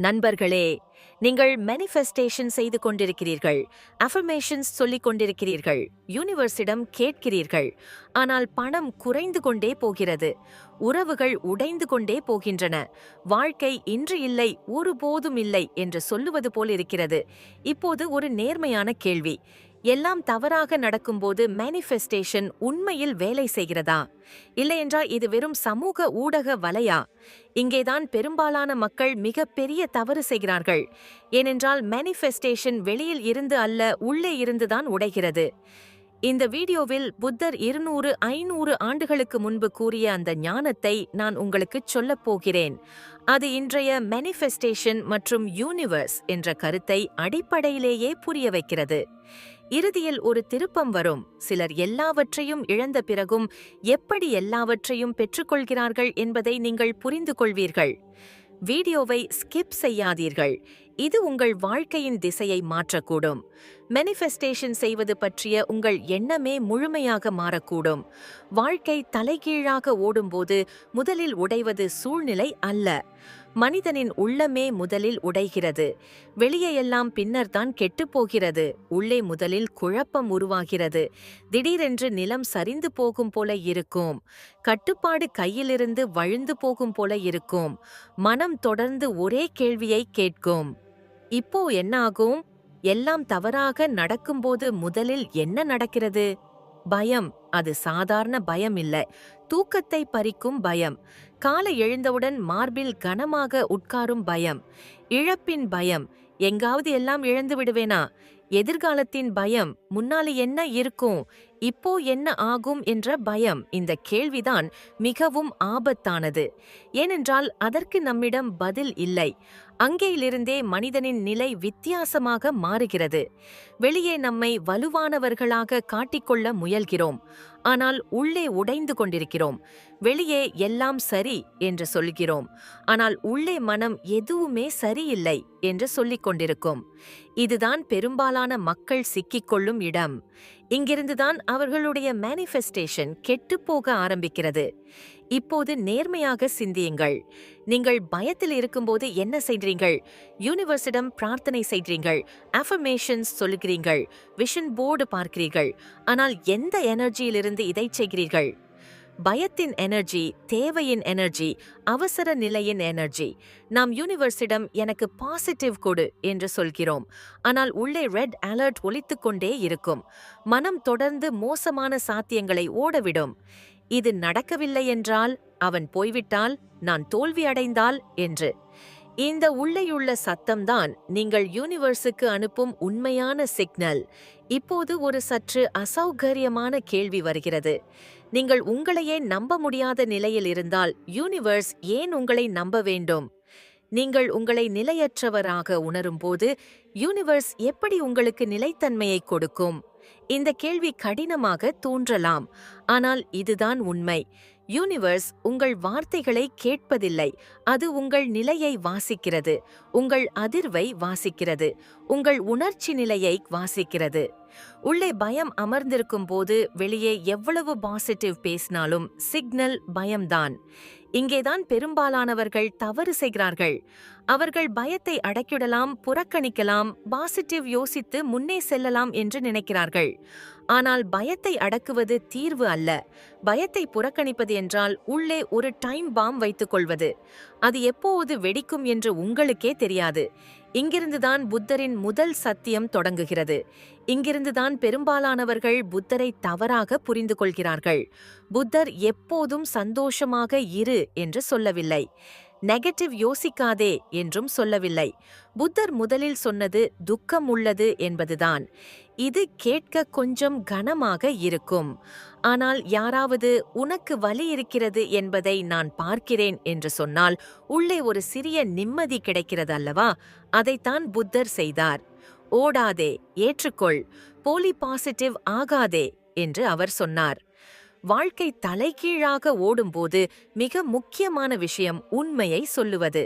நண்பர்களே, நீங்கள் மேனிஃபெஸ்டேஷன் செய்து கொண்டிருக்கிறீர்கள், அஃபர்மேஷன்ஸ் சொல்லிக் கொண்டிருக்கிறீர்கள், யூனிவர்ஸிடம் கேட்கிறீர்கள். ஆனால் பணம் குறைந்து கொண்டே போகிறது, உறவுகள் உடைந்து கொண்டே போகின்றன, வாழ்க்கை இன்று இல்லை, ஒருபோதும் இல்லை என்று சொல்லுவது போல் இருக்கிறது. இப்போது ஒரு நேர்மையான கேள்வி: எல்லாம் தவறாக நடக்கும்போது மேனிஃபெஸ்டேஷன் உண்மையில் வேலை செய்கிறதா? இல்லையென்றால் இது வெறும் சமூக ஊடக வலையா? இங்கேதான் பெரும்பாலான மக்கள் மிகப்பெரிய தவறு செய்கிறார்கள். ஏனென்றால் மேனிஃபெஸ்டேஷன் வெளியில் இருந்து அல்ல, உள்ளே இருந்துதான் உடைகிறது. இந்த வீடியோவில் புத்தர் 200-500 ஆண்டுகளுக்கு முன்பு கூறிய அந்த ஞானத்தை நான் உங்களுக்குச் சொல்லப் போகிறேன். அது இன்றைய மேனிஃபெஸ்டேஷன் மற்றும் யூனிவர்ஸ் என்ற கருத்தை அடிப்படையிலேயே புரிய வைக்கிறது. இறுதியில் ஒரு திருப்பம் வரும். சிலர் எல்லாவற்றையும் இழந்த பிறகும் எப்படி எல்லாவற்றையும் பெற்றுக்கொள்கிறார்கள் என்பதை நீங்கள் புரிந்து கொள்வீர்கள். வீடியோவை ஸ்கிப் செய்யாதீர்கள். இது உங்கள் வாழ்க்கையின் திசையை மாற்றக்கூடும். மேனிஃபெஸ்டேஷன் செய்வது பற்றிய உங்கள் எண்ணமே முழுமையாக மாறக்கூடும். வாழ்க்கை தலைகீழாக ஓடும்போது முதலில் உடைவது சூழ்நிலை அல்ல, மனிதனின் உள்ளமே முதலில் உடைகிறது. வெளியே எல்லாம் பின்னர்தான் கெட்டுப்போகிறது. உள்ளே முதலில் குழப்பம் உருவாகிறது. திடீரென்று நிலம் சரிந்து போகும் போல இருக்கும். கட்டுப்பாடு கையிலிருந்து வழிந்து போகும் போல இருக்கும். மனம் தொடர்ந்து ஒரே கேள்வியை கேட்கும்: இப்போ என்ன ஆகும்? எல்லாம் தவறாக நடக்கும்போது முதலில் என்ன நடக்கிறது? பயம். அது சாதாரண பயம் இல்ல, தூக்கத்தை பறிக்கும் பயம். காலை எழுந்தவுடன் மார்பில் கனமாக உட்காரும் பயம். இழப்பின் பயம். எங்காவது எல்லாம் இழந்து விடுவேனா? எதிர்காலத்தின் பயம். முன்னாலே என்ன இருக்கும், இப்போ என்ன ஆகும் என்ற பயம். இந்த கேள்விதான் மிகவும் ஆபத்தானது. ஏனென்றால் அதற்கு நம்மிடம் பதில் இல்லை. அங்கேயிலிருந்தே மனிதனின் நிலை வித்தியாசமாக மாறுகிறது. வெளியே நம்மை வலுவானவர்களாக காட்டிக்கொள்ள முயல்கிறோம், ஆனால் உள்ளே உடைந்து கொண்டிருக்கிறோம். வெளியே எல்லாம் சரி என்று சொல்கிறோம், ஆனால் உள்ளே மனம் எதுவுமே சரியில்லை என்று சொல்லிக் கொண்டிருக்கும். இதுதான் பெரும்பாலான மக்கள் சிக்கிக்கொள்ளும் இடம். இங்கிருந்துதான் அவர்களுடைய மேனிஃபெஸ்டேஷன் கெட்டுப்போக ஆரம்பிக்கிறது. இப்போது நேர்மையாக சிந்தியுங்கள். நீங்கள் பயத்தில் இருக்கும்போது என்ன செய்கிறீர்கள்? யூனிவர்ஸிடம் பிரார்த்தனை செய்கிறீர்கள், அஃபர்மேஷன்ஸ் சொல்லுகிறீர்கள், விஷன் போர்டு பார்க்கிறீர்கள். ஆனால் எந்த எனர்ஜியிலிருந்து இதை செய்கிறீர்கள்? பயத்தின் எனர்ஜி, தேவையின் எனர்ஜி, அவசர நிலையின் எனர்ஜி. நாம் யூனிவர்ஸிடம் எனக்கு பாசிட்டிவ் கொடு என்று சொல்கிறோம், ஆனால் உள்ளே ரெட் அலர்ட் ஒலித்துக்கொண்டே இருக்கும். மனம் தொடர்ந்து மோசமான சாத்தியங்களை ஓடவிடும். இது நடக்கவில்லை என்றால், அவன் போய்விட்டால், நான் தோல்வி அடைந்தால் என்று. இந்த உள்ளேயுள்ள சத்தம்தான் நீங்கள் யூனிவர்ஸுக்கு அனுப்பும் உண்மையான சிக்னல். இப்போது ஒரு சற்று அசௌகரியமான கேள்வி வருகிறது. நீங்கள் உங்களையே நம்ப முடியாத நிலையில் இருந்தால் யூனிவர்ஸ் ஏன் உங்களை நம்ப வேண்டும்? நீங்கள் உங்களை நிலையற்றவராக உணரும்போது யூனிவர்ஸ் எப்படி உங்களுக்கு நிலைத்தன்மையை கொடுக்கும்? இந்த கேள்வி கடினமாக தோன்றலாம், ஆனால் இதுதான் உண்மை. யூனிவர்ஸ் உங்கள் வார்த்தைகளை கேட்பதில்லை, அது உங்கள் நிலையை வாசிக்கிறது, உங்கள் அதிர்வை வாசிக்கிறது, உங்கள் உணர்ச்சி நிலையை வாசிக்கிறது. உள்ளே பயம் அமர்ந்திருக்கும் போது வெளியே எவ்வளவு பாசிட்டிவ் பேசினாலும் சிக்னல் பயம்தான். இங்கேதான் பெரும்பாலானவர்கள் தவறு செய்கிறார்கள். அவர்கள் பயத்தை அடக்கிடலாம், புறக்கணிக்கலாம், பாசிட்டிவ் யோசித்து முன்னே செல்லலாம் என்று நினைக்கிறார்கள். ஆனால் பயத்தை அடக்குவது தீர்வு அல்ல. பயத்தை புறக்கணிப்பது என்றால் உள்ளே ஒரு டைம் பாம் வைத்துக் கொள்வது. அது எப்போது வெடிக்கும் என்று உங்களுக்கே தெரியாது. இங்கிருந்துதான் புத்தரின் முதல் சத்தியம் தொடங்குகிறது. இங்கிருந்துதான் பெரும்பாலானவர்கள் புத்தரை தவறாக புரிந்து கொள்கிறார்கள். புத்தர் எப்போதும் சந்தோஷமாக இரு என்று சொல்லவில்லை, நெகட்டிவ் யோசிக்காதே என்றும் சொல்லவில்லை. புத்தர் முதலில் சொன்னது துக்கம் உள்ளது என்பதுதான். இது கேட்க கொஞ்சம் கனமாக இருக்கும். ஆனால் யாராவது உனக்கு வலி இருக்கிறது என்பதை நான் பார்க்கிறேன் என்று சொன்னால் உள்ளே ஒரு சிறிய நிம்மதி கிடைக்கிறது அல்லவா? அதைத்தான் புத்தர் செய்தார். ஓடாதே, ஏற்றுக்கொள், போலி பாசிட்டிவ் ஆகாதே என்று அவர் சொன்னார். வாழ்க்கை தலைகீழாக ஓடும்போது மிக முக்கியமான விஷயம் உண்மையை சொல்லுவது.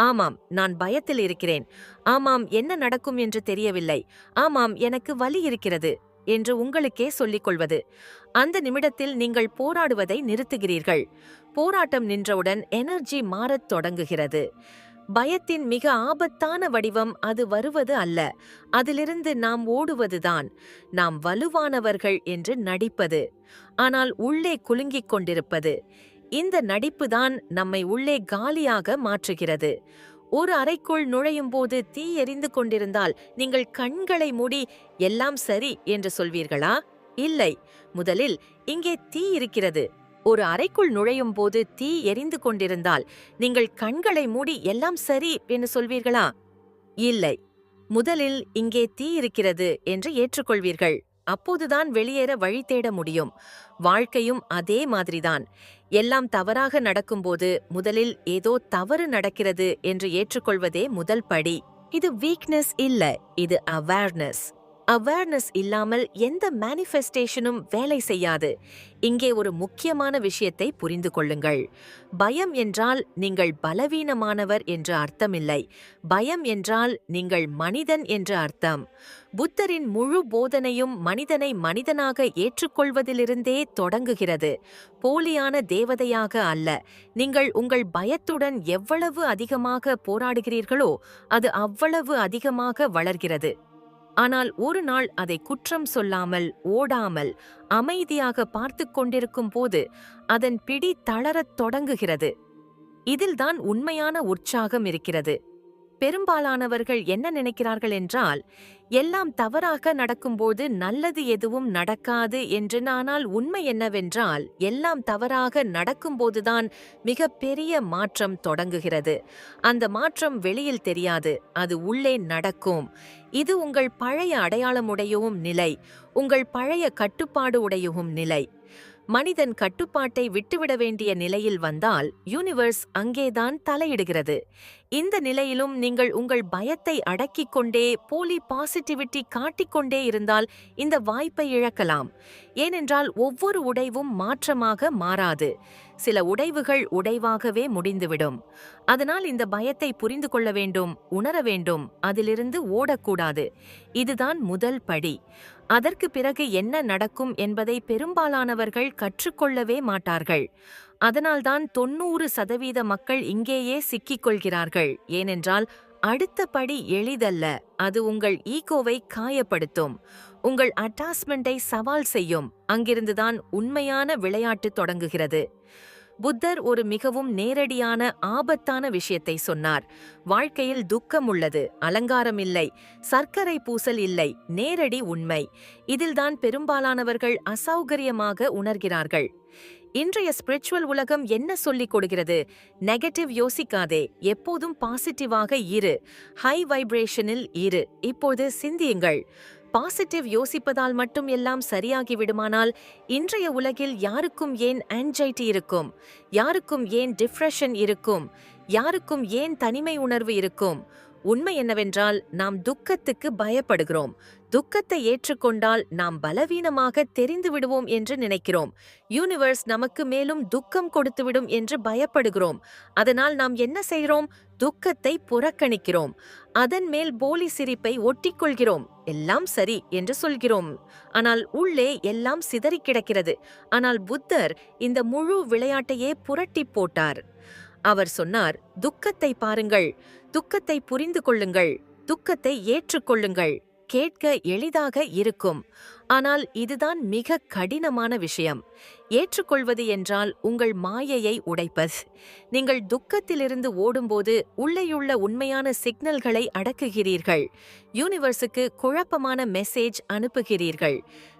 ஆமாம், நான் பயத்தில் இருக்கிறேன். ஆமாம், என்ன நடக்கும் என்று தெரியவில்லை. ஆமாம், எனக்கு வலி இருக்கிறது என்று உங்களுக்கே சொல்லிக் கொள்வது. அந்த நிமிடத்தில் நீங்கள் போராடுவதை நிறுத்துகிறீர்கள். போராட்டம் நின்றவுடன் எனர்ஜி மாறத் தொடங்குகிறது. பயத்தின் மிக ஆபத்தான வடிவம் அது வருவது அல்ல, அதிலிருந்து நாம் ஓடுவதுதான். நாம் வலுவானவர்கள் என்று நடிப்பது, ஆனால் உள்ளே குலுங்கிக் கொண்டிருப்பது. இந்த நடிப்புதான் நம்மை உள்ளே காலியாக மாற்றுகிறது. ஒரு அறைக்குள் நுழையும்போது தீ எரிந்து கொண்டிருந்தால் நீங்கள் கண்களை மூடி எல்லாம் சரி என்று சொல்வீர்களா? இல்லை. முதலில் இங்கே தீ இருக்கிறது. ஒரு அறைக்குள் நுழையும் போது தீ எரிந்து கொண்டிருந்தால் நீங்கள் கண்களை மூடி எல்லாம் சரி என்று சொல்வீர்களா? இல்லை. முதலில் இங்கே தீ இருக்கிறது என்று ஏற்றுக்கொள்வீர்கள். அப்போதுதான் வெளியேற வழி தேட முடியும். வாழ்க்கையும் அதே மாதிரிதான். எல்லாம் தவறாக நடக்கும்போது முதலில் ஏதோ தவறு நடக்கிறது என்று ஏற்றுக்கொள்வதே முதல் படி. இது வீக்னஸ் இல்ல, இது அவேர்னஸ். அவேர்னஸ் இல்லாமல் எந்த மேனிஃபெஸ்டேஷனும் வேலை செய்யாது. இங்கே ஒரு முக்கியமான விஷயத்தை புரிந்து கொள்ளுங்கள். பயம் என்றால் நீங்கள் பலவீனமானவர் என்று அர்த்தமில்லை. பயம் என்றால் நீங்கள் மனிதன் என்று அர்த்தம். புத்தரின் முழு போதனையும் மனிதனை மனிதனாக ஏற்றுக்கொள்வதிலிருந்தே தொடங்குகிறது. போலியான தேவதையாக அல்ல. நீங்கள் உங்கள் பயத்துடன் எவ்வளவு அதிகமாக போராடுகிறீர்களோ அது அவ்வளவு அதிகமாக வளர்கிறது. ஆனால் ஒரு நாள் அதை குற்றம் சொல்லாமல், ஓடாமல், அமைதியாக பார்த்துக் கொண்டிருக்கும் போது அதன் பிடி தளரத் தொடங்குகிறது. இதில்தான் உண்மையான உற்சாகம் இருக்கிறது. பெரும்பாலானவர்கள் என்ன நினைக்கிறார்கள் என்றால், எல்லாம் தவறாக நடக்கும்போது நல்லது எதுவும் நடக்காது என்று. ஆனால் உண்மை என்னவென்றால், எல்லாம் தவறாக நடக்கும்போதுதான் மிக பெரிய மாற்றம் தொடங்குகிறது. அந்த மாற்றம் வெளியில் தெரியாது, அது உள்ளே நடக்கும். இது உங்கள் பழைய அடையாளமுடையவும் நிலை, உங்கள் பழைய கட்டுப்பாடு உடையவும் நிலை. மனிதன் கட்டுப்பாட்டை விட்டுவிட வேண்டிய நிலையில் வந்தால் யூனிவர்ஸ் அங்கேதான் தலையிடுகிறது. இந்த நிலையிலும் நீங்கள் உங்கள் பயத்தை அடக்கிக் கொண்டே போலி பாசிட்டிவிட்டி காட்டிக்கொண்டே இருந்தால் இந்த வாய்ப்பை இழக்கலாம். ஏனென்றால் ஒவ்வொரு உடைவும் மாற்றமாக மாறாது. சில உடைவுகள் உடைவாகவே முடிந்துவிடும். அதனால் இந்த பயத்தை புரிந்து கொள்ள வேண்டும், உணர வேண்டும், அதிலிருந்து ஓடக்கூடாது. இதுதான் முதல் படி. அதற்கு பிறகு என்ன நடக்கும் என்பதை பெரும்பாலானவர்கள் கற்றுக்கொள்ளவே மாட்டார்கள். அதனால்தான் 90% மக்கள் இங்கேயே சிக்கிக்கொள்கிறார்கள். ஏனென்றால் அடுத்த படி எளிதல்ல. அது உங்கள் ஈகோவை காயப்படுத்தும், உங்கள் அட்டாச்மெண்டை சவால் செய்யும். அங்கிருந்துதான் உண்மையான விளையாட்டு தொடங்குகிறது. புத்தர் ஒரு மிகவும் நேரடியான ஆபத்தான விஷயத்தை சொன்னார். வாழ்க்கையில் துக்கம் உள்ளது, அலங்காரம் இல்லை, சர்க்கரை பூசல் இல்லை, நேரடி உண்மை. இதில்தான் பெரும்பாலானவர்கள் அசௌகரியமாக உணர்கிறார்கள். இன்றைய ஸ்பிரிச்சுவல் உலகம் என்ன சொல்லிக் கொடுக்கிறது? நெகட்டிவ் யோசிக்காதே, எப்போதும் பாசிட்டிவாக இரு, ஹை வைப்ரேஷனில் இரு. இப்போது சிந்தியுங்கள். பாசிட்டிவ் யோசிப்பதால் மட்டும் எல்லாம் சரியாகிவிடுமானால் இன்றைய உலகில் யாருக்கும் ஏன் ஆன்சைட்டி இருக்கும்? யாருக்கும் ஏன் டிப்ரெஷன் இருக்கும்? யாருக்கும் ஏன் தனிமை உணர்வு இருக்கும்? உண்மை என்னவென்றால் நாம் துக்கத்துக்கு பயப்படுகிறோம். துக்கத்தை ஏற்றுக்கொண்டால் நாம் பலவீனமாக தெரிந்து விடுவோம் என்று நினைக்கிறோம். யூனிவர்ஸ் நமக்கு மேலும் துக்கம் கொடுத்துவிடும் என்று பயப்படுகிறோம். அதனால் நாம் என்ன செய்கிறோம்? துக்கத்தை புறக்கணிக்கிறோம். அதன் மேல் போலி சிரிப்பை ஒட்டிக்கொள்கிறோம். எல்லாம் சரி என்று சொல்கிறோம். ஆனால் உள்ளே எல்லாம் சிதறி கிடக்கிறது. ஆனால் புத்தர் இந்த முழு விளையாட்டையே புரட்டி போட்டார். அவர் சொன்னார், துக்கத்தை பாருங்கள், துக்கத்தை புரிந்து கொள்ளுங்கள், துக்கத்தை ஏற்றுக்கொள்ளுங்கள். கேட்க எளிதாக இருக்கும், ஆனால் இதுதான் மிக கடினமான விஷயம். ஏற்றுக்கொள்வது என்றால் உங்கள் மாயையை உடைப்பது. நீங்கள் துக்கத்திலிருந்து ஓடும்போது உள்ளேயுள்ள உண்மையான சிக்னல்களை அடக்குகிறீர்கள். யூனிவர்ஸுக்கு குழப்பமான மெசேஜ் அனுப்புகிறீர்கள்.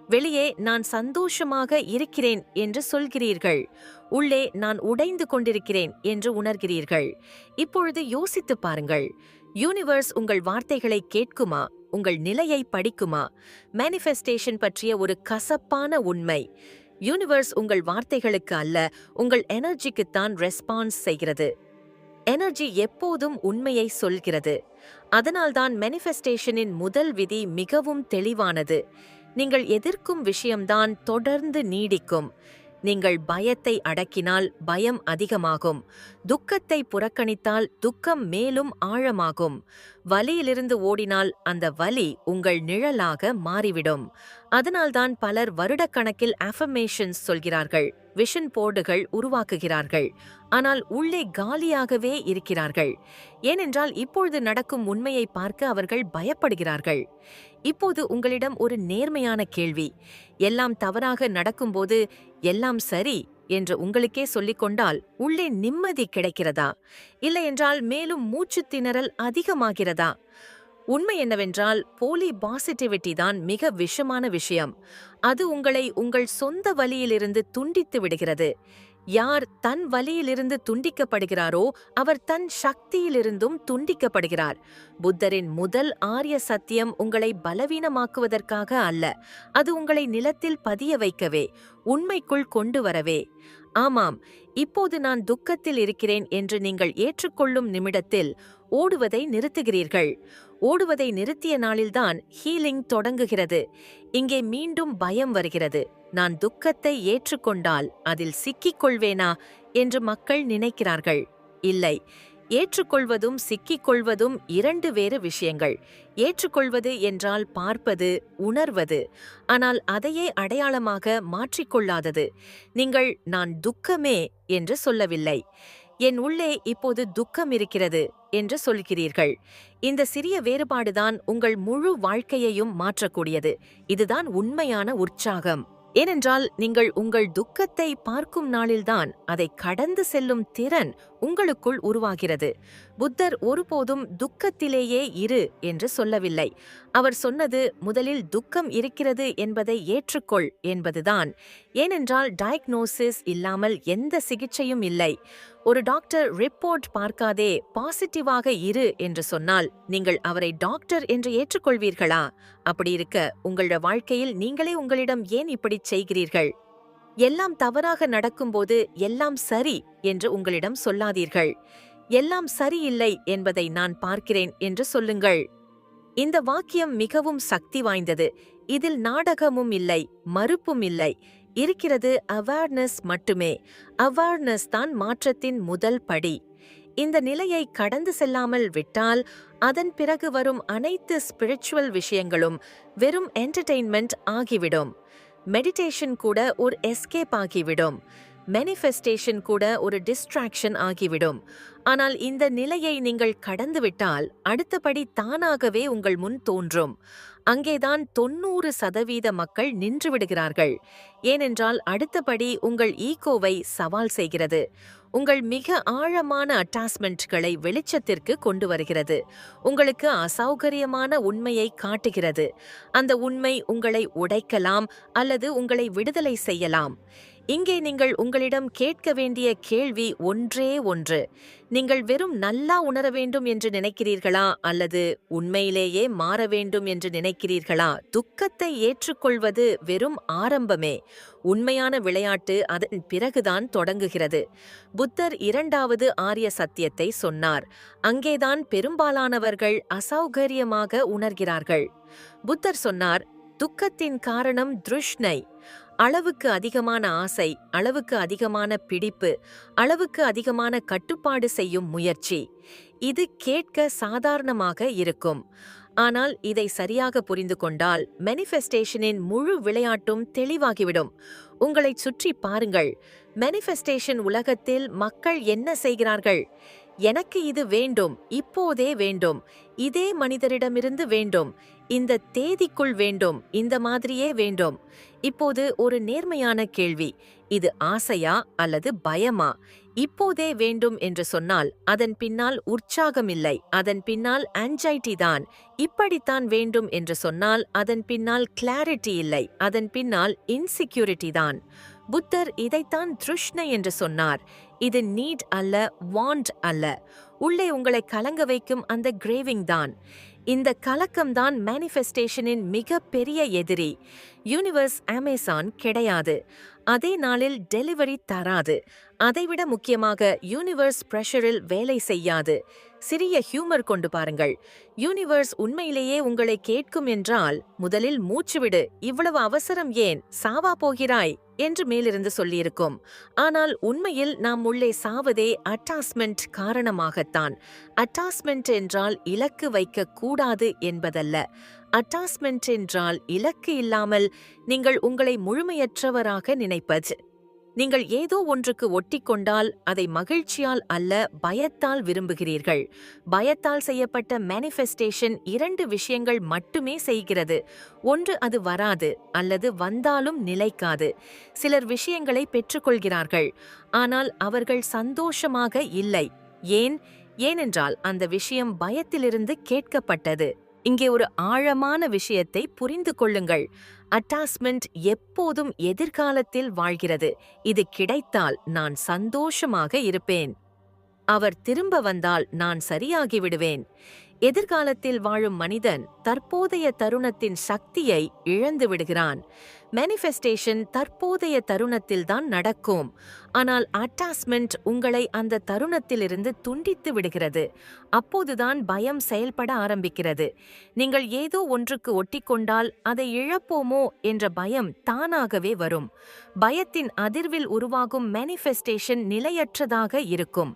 வெளியே நான் சந்தோஷமாக இருக்கிறேன் என்று சொல்கிறீர்கள். உள்ளே நான் உடைந்து கொண்டிருக்கிறேன் என்று உணர்கிறீர்கள். இப்பொழுது யோசித்து பாருங்கள். யூனிவர்ஸ் உங்கள் வார்த்தைகளை கேட்குமா? உங்கள் நிலையை படிக்குமா? மேனிஃபெஸ்டேஷன் பற்றிய ஒரு கசப்பான உண்மை. யூனிவர்ஸ் உங்கள் வார்த்தைகளுக்கு அல்ல, உங்கள் எனர்ஜிக்குத்தான் ரெஸ்பான்ஸ் செய்கிறது. எனர்ஜி எப்போதும் உண்மையை சொல்கிறது. அதனால்தான் மேனிஃபெஸ்டேஷனின் முதல் விதி மிகவும் தெளிவானது. நீங்கள் எதிர்க்கும் விஷயம்தான் தொடர்ந்து நீடிக்கும். நீங்கள் பயத்தை அடக்கினால் பயம் அதிகமாகும். துக்கத்தை புறக்கணித்தால் துக்கம் மேலும் ஆழமாகும். வலியிலிருந்து ஓடினால் அந்த வலி உங்கள் நிழலாக மாறிவிடும். அதனால்தான் பலர் வருடக்கணக்கில் அஃபர்மேஷன்ஸ் சொல்கிறார்கள், விஷன் போர்டுகள் உருவாக்குகிறார்கள். ஆனால் உள்ளே காலியாகவே இருக்கிறார்கள். ஏனென்றால் இப்பொழுது நடக்கும் உண்மையை பார்க்க அவர்கள் பயப்படுகிறார்கள். இப்போது உங்களிடம் ஒரு நேர்மையான கேள்வி. எல்லாம் தவறாக நடக்கும்போது எல்லாம் சரி என்று உங்களுக்கே சொல்லிக்கொண்டால் உள்ளே நிம்மதி கிடைக்கிறதா? இல்லையென்றால் மேலும் மூச்சுத் திணறல் அதிகமாகிறதா? உண்மை என்னவென்றால் போலி பாசிட்டிவிட்டி தான் மிக விஷமான விஷயம். அது உங்களை உங்கள் சொந்த வலியிலிருந்து துண்டித்து விடுகிறது. யார் தன் வலியிலிருந்து துண்டிக்கப்படுகிறாரோ அவர் தன் சக்தியிலிருந்தும் துண்டிக்கப்படுகிறார். புத்தரின் முதல் ஆரிய சத்தியம் உங்களை பலவீனமாக்குவதற்காக அல்ல, அது உங்களை நிலத்தில் பதிய வைக்கவே, உண்மைக்குள் கொண்டு வரவே. ஆமாம், இப்போது நான் துக்கத்தில் இருக்கிறேன் என்று நீங்கள் ஏற்றுக்கொள்ளும் நிமிடத்தில் ஓடுவதை நிறுத்துகிறீர்கள். ஓடுவதை நிறுத்திய நாளில்தான் ஹீலிங் தொடங்குகிறது. இங்கே மீண்டும் பயம் வருகிறது. நான் துக்கத்தை ஏற்றுக்கொண்டால் அதில் சிக்கிக் கொள்வேனா என்று மக்கள் நினைக்கிறார்கள். இல்லை, ஏற்றுக்கொள்வதும் சிக்கிக்கொள்வதும் இரண்டு வேறு விஷயங்கள். ஏற்றுக்கொள்வது என்றால் பார்ப்பது, உணர்வது. ஆனால் அதையே அடையாளமாக மாற்றிக்கொள்ளாதது. நீங்கள் நான் துக்கமே என்று சொல்லவில்லை, என் உள்ளே இப்போது துக்கம் இருக்கிறது என்று சொல்கிறீர்கள். இந்த சிறிய வேறுபாடுதான் உங்கள் முழு வாழ்க்கையையும் மாற்றக்கூடியது. இதுதான் உண்மையான உற்சாகம். ஏனென்றால் நீங்கள் உங்கள் துக்கத்தை பார்க்கும் நாளில்தான் அதை கடந்து செல்லும் திறன் உங்களுக்குள் உருவாகிறது. புத்தர் ஒருபோதும் துக்கத்திலேயே இரு என்று சொல்லவில்லை. அவர் சொன்னது முதலில் துக்கம் இருக்கிறது என்பதை ஏற்றுக்கொள் என்பதுதான். ஏனென்றால் டயக்னோசிஸ் இல்லாமல் எந்த சிகிச்சையும் இல்லை. ஒரு டாக்டர் ரிப்போர்ட் பார்க்காதே பாசிட்டிவாக இரு என்று சொன்னால் நீங்கள் அவரை டாக்டர் என்று ஏற்றுக்கொள்வீர்களா? அப்படி இருக்க உங்களோட வாழ்க்கையில் நீங்களே உங்களிடம் ஏன் இப்படி செய்கிறீர்கள்? எல்லாம் தவறாக நடக்கும்போது எல்லாம் சரி என்று உங்களிடம் சொல்லாதீர்கள். எல்லாம் சரியில்லை என்பதை நான் பார்க்கிறேன் என்று சொல்லுங்கள். இந்த வாக்கியம் மிகவும் சக்தி வாய்ந்தது. இதில் நாடகமும் இல்லை, மறுப்பும் இல்லை. இருக்கிறது அவேர்னஸ் மட்டுமே. அவேர்னஸ் தான் மாற்றத்தின் முதல் படி. இந்த நிலையை கடந்து செல்லாமல் விட்டால் அதன் பிறகு வரும் அனைத்து ஸ்பிரிச்சுவல் விஷயங்களும் வெறும் என்டர்டெயின்மெண்ட் ஆகிவிடும். மெடிடேஷன் கூட ஒரு எஸ்கேப் ஆகிவிடும். மேனிஃபெஸ்டேஷன் கூட ஒரு டிஸ்ட்ராக்ஷன் ஆகிவிடும். ஆனால் இந்த நிலையை நீங்கள் கடந்துவிட்டால் அடுத்தபடி தானாகவே உங்கள் முன் தோன்றும். அங்கேதான் 90% மக்கள் நின்றுவிடுகிறார்கள். ஏனென்றால் அடுத்தபடி உங்கள் ஈகோவை சவால் செய்கிறது. உங்கள் மிக ஆழமான அட்டாச்மெண்ட்களை வெளிச்சத்திற்கு கொண்டு வருகிறது. உங்களுக்கு அசௌகரியமான உண்மையை காட்டுகிறது. அந்த உண்மை உங்களை உடைக்கலாம் அல்லது உங்களை விடுதலை செய்யலாம். இங்கே நீங்கள் உங்களிடம் கேட்க வேண்டிய கேள்வி ஒன்றே ஒன்று. நீங்கள் வெறும் நல்லா உணர வேண்டும் என்று நினைக்கிறீர்களா அல்லது உண்மையிலேயே மாற வேண்டும் என்று நினைக்கிறீர்களா? துக்கத்தை ஏற்றுக்கொள்வது வெறும் ஆரம்பமே. உண்மையான விளையாட்டு அதன் பிறகுதான் தொடங்குகிறது. புத்தர் 2வது ஆரிய சத்தியத்தை சொன்னார். அங்கேதான் பெரும்பாலானவர்கள் அசௌகரியமாக உணர்கிறார்கள். புத்தர் சொன்னார், துக்கத்தின் காரணம் திருஷ்ணை. அளவுக்கு அதிகமான ஆசை, அளவுக்கு அதிகமான பிடிப்பு, அளவுக்கு அதிகமான கட்டுப்பாடு செய்யும் முயற்சி. இது கேட்க சாதாரணமாக இருக்கும். ஆனால் இதை சரியாக புரிந்து கொண்டால் மேனிஃபெஸ்டேஷனின் முழு விளையாட்டும் தெளிவாகிவிடும். உங்களைச் சுற்றி பாருங்கள். மேனிஃபெஸ்டேஷன் உலகத்தில் மக்கள் என்ன செய்கிறார்கள்? எனக்கு இது வேண்டும், இப்போதே வேண்டும், இதே மனிதரிடமிருந்து வேண்டும், இந்த தேதிக்குள் வேண்டும், இந்த மாதிரியே வேண்டும். இப்போது ஒரு நேர்மையான கேள்வி. இது ஆசையா அல்லது பயமா? இப்போதே வேண்டும் என்று சொன்னால் அதன் பின்னால் உற்சாகம் இல்லை, அதன் பின்னால் ஆங்ஸைட்டி தான். இப்படித்தான் வேண்டும் என்று சொன்னால் அதன் பின்னால் கிளாரிட்டி இல்லை, அதன் பின்னால் இன்செக்யூரிட்டி தான். புத்தர் இதைத்தான் திருஷ்ணை என்று சொன்னார். இது நீட் அல்ல, வாண்ட் அல்ல. உள்ளே உங்களை கலங்க வைக்கும் அந்த கிரேவிங் தான். இந்த கலக்கம்தான் மேனிஃபெஸ்டேஷனின் மிக பெரிய எதிரி. யூனிவர்ஸ் அமேசான் கிடையாது. அதே நாளில் டெலிவரி தராது. அதைவிட முக்கியமாக யூனிவர்ஸ் பிரஷரில் வேலை செய்யாது. சிறிய ஹியூமர் கொண்டு பாருங்கள். யூனிவர்ஸ் உண்மையிலேயே உங்களை கேட்கும் என்றால், முதலில் மூச்சுவிடு, இவ்வளவு அவசரம் ஏன், சாவா போகிறாய் என்று மேலிருந்து சொல்லியிருக்கும். ஆனால் உண்மையில் நாம் உள்ளே சாவதே அட்டாச்மெண்ட் காரணமாகத்தான். அட்டாச்மெண்ட் என்றால் இலக்கு வைக்க கூடாது என்பதல்ல. அட்டாச்மெண்ட் என்றால் இலக்கு இல்லாமல் நீங்கள் உங்களை முழுமையற்றவராக நினைப்பது. நீங்கள் ஏதோ ஒன்றுக்கு ஒட்டிக்கொண்டால் அதை மகிழ்ச்சியால் அல்ல, பயத்தால் விரும்புகிறீர்கள். பயத்தால் செய்யப்பட்ட மேனிஃபெஸ்டேஷன் 2 விஷயங்கள் மட்டுமே செய்கிறது. ஒன்று, அது வராது, அல்லது வந்தாலும் நிலைக்காது. சிலர் விஷயங்களை பெற்றுக்கொள்கிறார்கள், ஆனால் அவர்கள் சந்தோஷமாக இல்லை. ஏனென்றால் அந்த விஷயம் பயத்திலிருந்து கேட்கப்பட்டது. இங்கே ஒரு ஆழமான விஷயத்தை புரிந்து கொள்ளுங்கள். அட்டாச்மெண்ட் எப்போதும் எதிர்காலத்தில் வாழ்கிறது. இது கிடைத்தால் நான் சந்தோஷமாக இருப்பேன். அவர் திரும்ப வந்தால் நான் சரியாகிவிடுவேன். எதிர்காலத்தில் வாழும் மனிதன் தற்போதைய தருணத்தின் சக்தியை இழந்து விடுகிறான். மேனிஃபெஸ்டேஷன் தற்போதைய தருணத்தில்தான் நடக்கும். ஆனால் அட்டாச்மெண்ட் உங்களை அந்த தருணத்திலிருந்து துண்டித்து விடுகிறது. அப்போதுதான் பயம் செயல்பட ஆரம்பிக்கிறது. நீங்கள் ஏதோ ஒன்றுக்கு ஒட்டிக்கொண்டால் அதை இழப்போமோ என்ற பயம் தானாகவே வரும். பயத்தின் அதிர்வில் உருவாகும் மேனிஃபெஸ்டேஷன் நிலையற்றதாக இருக்கும்.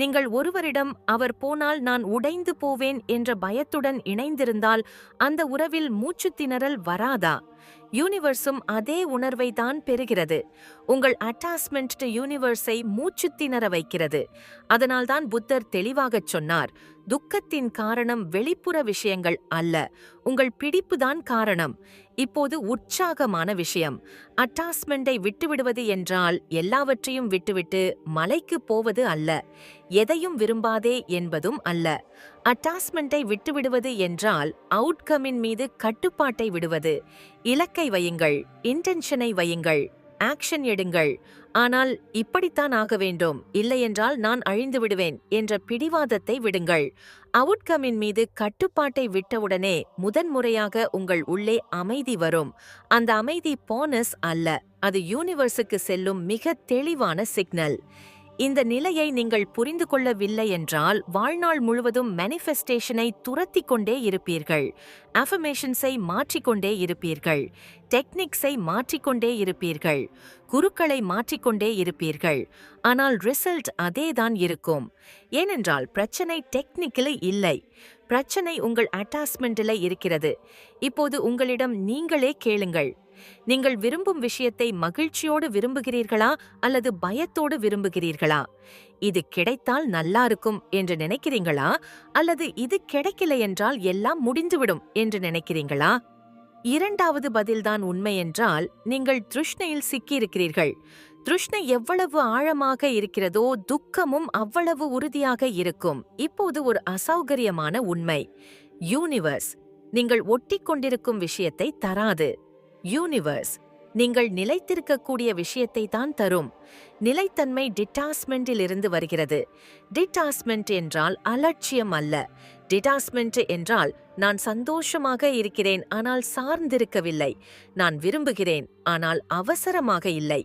நீங்கள் ஒருவரிடம் அவர் போனால் நான் உடைந்து போவேன் என்ற பயத்துடன் இணைந்திருந்தால் அந்த உறவில் மூச்சுத் திணறல் வராதா? யூனிவர்ஸும் அதே உணர்வை தான் பெறுகிறது. உங்கள் அட்டாச்மெண்ட் யூனிவர்ஸை மூச்சுத் திணற வைக்கிறது. அதனால்தான் புத்தர் தெளிவாகச் சொன்னார், துக்கத்தின் காரணம் வெளிப்புற விஷயங்கள் அல்ல, உங்கள் பிடிப்புதான் காரணம். இப்போது உற்சாகமான விஷயம். அட்டாச்மெண்டை விட்டுவிடுவது என்றால் எல்லாவற்றையும் விட்டுவிட்டு மலைக்கு போவது அல்ல, எதையும் விரும்பாதே என்பதும் அல்ல. அட்டாச்மெண்டை விட்டுவிடுவது என்றால் அவுட்கமின் மீது கட்டுப்பாட்டை விடுவது. இலக்கை வையுங்கள், இன்டென்ஷனை வையுங்கள், ஆக்ஷன் எடுங்கள். ஆனால் இப்படித்தான் ஆக வேண்டும், இல்லையென்றால் நான் அழிந்து விடுவேன் என்ற பிடிவாதத்தை விடுங்கள். அவுட்கமின் மீது கட்டுப்பாட்டை விட்டவுடனே முதன்முறையாக உங்கள் உள்ளே அமைதி வரும். அந்த அமைதி போனஸ் அல்ல, அது யூனிவர்ஸுக்கு செல்லும் மிக தெளிவான சிக்னல். இந்த நிலையை நீங்கள் புரிந்து கொள்ளவில்லை என்றால் வாழ்நாள் முழுவதும் மேனிஃபெஸ்டேஷனை துரத்தி கொண்டே இருப்பீர்கள். அஃபர்மேஷன்ஸை மாற்றிக்கொண்டே இருப்பீர்கள். டெக்னிக்ஸை மாற்றிக்கொண்டே இருப்பீர்கள். குருக்களை மாற்றிக்கொண்டே இருப்பீர்கள். ஆனால் ரிசல்ட் அதேதான் இருக்கும். ஏனென்றால் பிரச்சனை டெக்னிக்கலி இல்லை, பிரச்சனை உங்கள் அட்டாச்மெண்டில் இருக்கிறது. இப்போது உங்களிடம் நீங்களே கேளுங்கள், நீங்கள் விரும்பும் விஷயத்தை மகிழ்ச்சியோடு விரும்புகிறீர்களா அல்லது பயத்தோடு விரும்புகிறீர்களா? இது கிடைத்தால் நல்லா இருக்கும் என்று நினைக்கிறீங்களா அல்லது இது கிடைக்கல என்றால் எல்லாம் முடிந்துவிடும் என்று நினைக்கிறீங்களா? இரண்டாவது பதில்தான் உண்மை என்றால் நீங்கள் திருஷ்ணையில் சிக்கியிருக்கிறீர்கள். திருஷ்ணை எவ்வளவு ஆழமாக இருக்கிறதோ துக்கமும் அவ்வளவு உறுதியாக இருக்கும். இப்போது ஒரு அசௌகரியமான உண்மை, யூனிவர்ஸ் நீங்கள் ஒட்டிக்கொண்டிருக்கும் விஷயத்தை தராது. யூனிவர்ஸ் நீங்கள் நிலைத்திருக்கக்கூடிய விஷயத்தை தான் தரும். நிலைத்தன்மை டிட்டாச்மெண்டில் இருந்து வருகிறது. டிட்டாச்மெண்ட் என்றால் அலட்சியம் அல்ல. டிட்டாச்மெண்ட் என்றால் நான் சந்தோஷமாக இருக்கிறேன் ஆனால் சார்ந்திருக்கவில்லை, நான் விரும்புகிறேன் ஆனால் அவசரமாக இல்லை.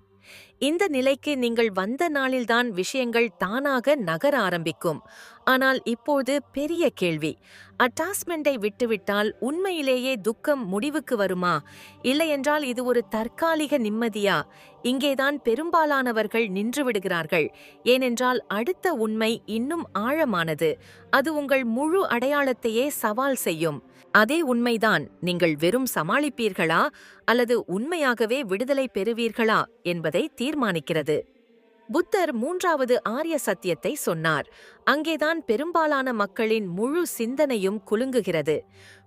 இந்த நிலைக்கு நீங்கள் வந்த நாளில்தான் விஷயங்கள் தானாக நகர ஆரம்பிக்கும். ஆனால் இப்போது பெரிய கேள்வி, அட்டாச்மெண்டை விட்டுவிட்டால் உண்மையிலேயே துக்கம் முடிவுக்கு வருமா? இல்லையென்றால் இது ஒரு தற்காலிக நிம்மதியா? இங்கேதான் பெரும்பாலானவர்கள் நின்றுவிடுகிறார்கள். ஏனென்றால் அடுத்த உண்மை இன்னும் ஆழமானது. அது உங்கள் முழு அடையாளத்தையே சவால் செய்யும். அதே உண்மைதான் நீங்கள் வெறும் சமாளிப்பீர்களா அல்லது உண்மையாகவே விடுதலை பெறுவீர்களா என்பதை தீர்மானிக்கிறது. புத்தர் 3வது ஆரிய சத்தியத்தை சொன்னார். அங்கேதான் பெரும்பாலான மக்களின் முழு சிந்தனையும் குலுங்குகிறது.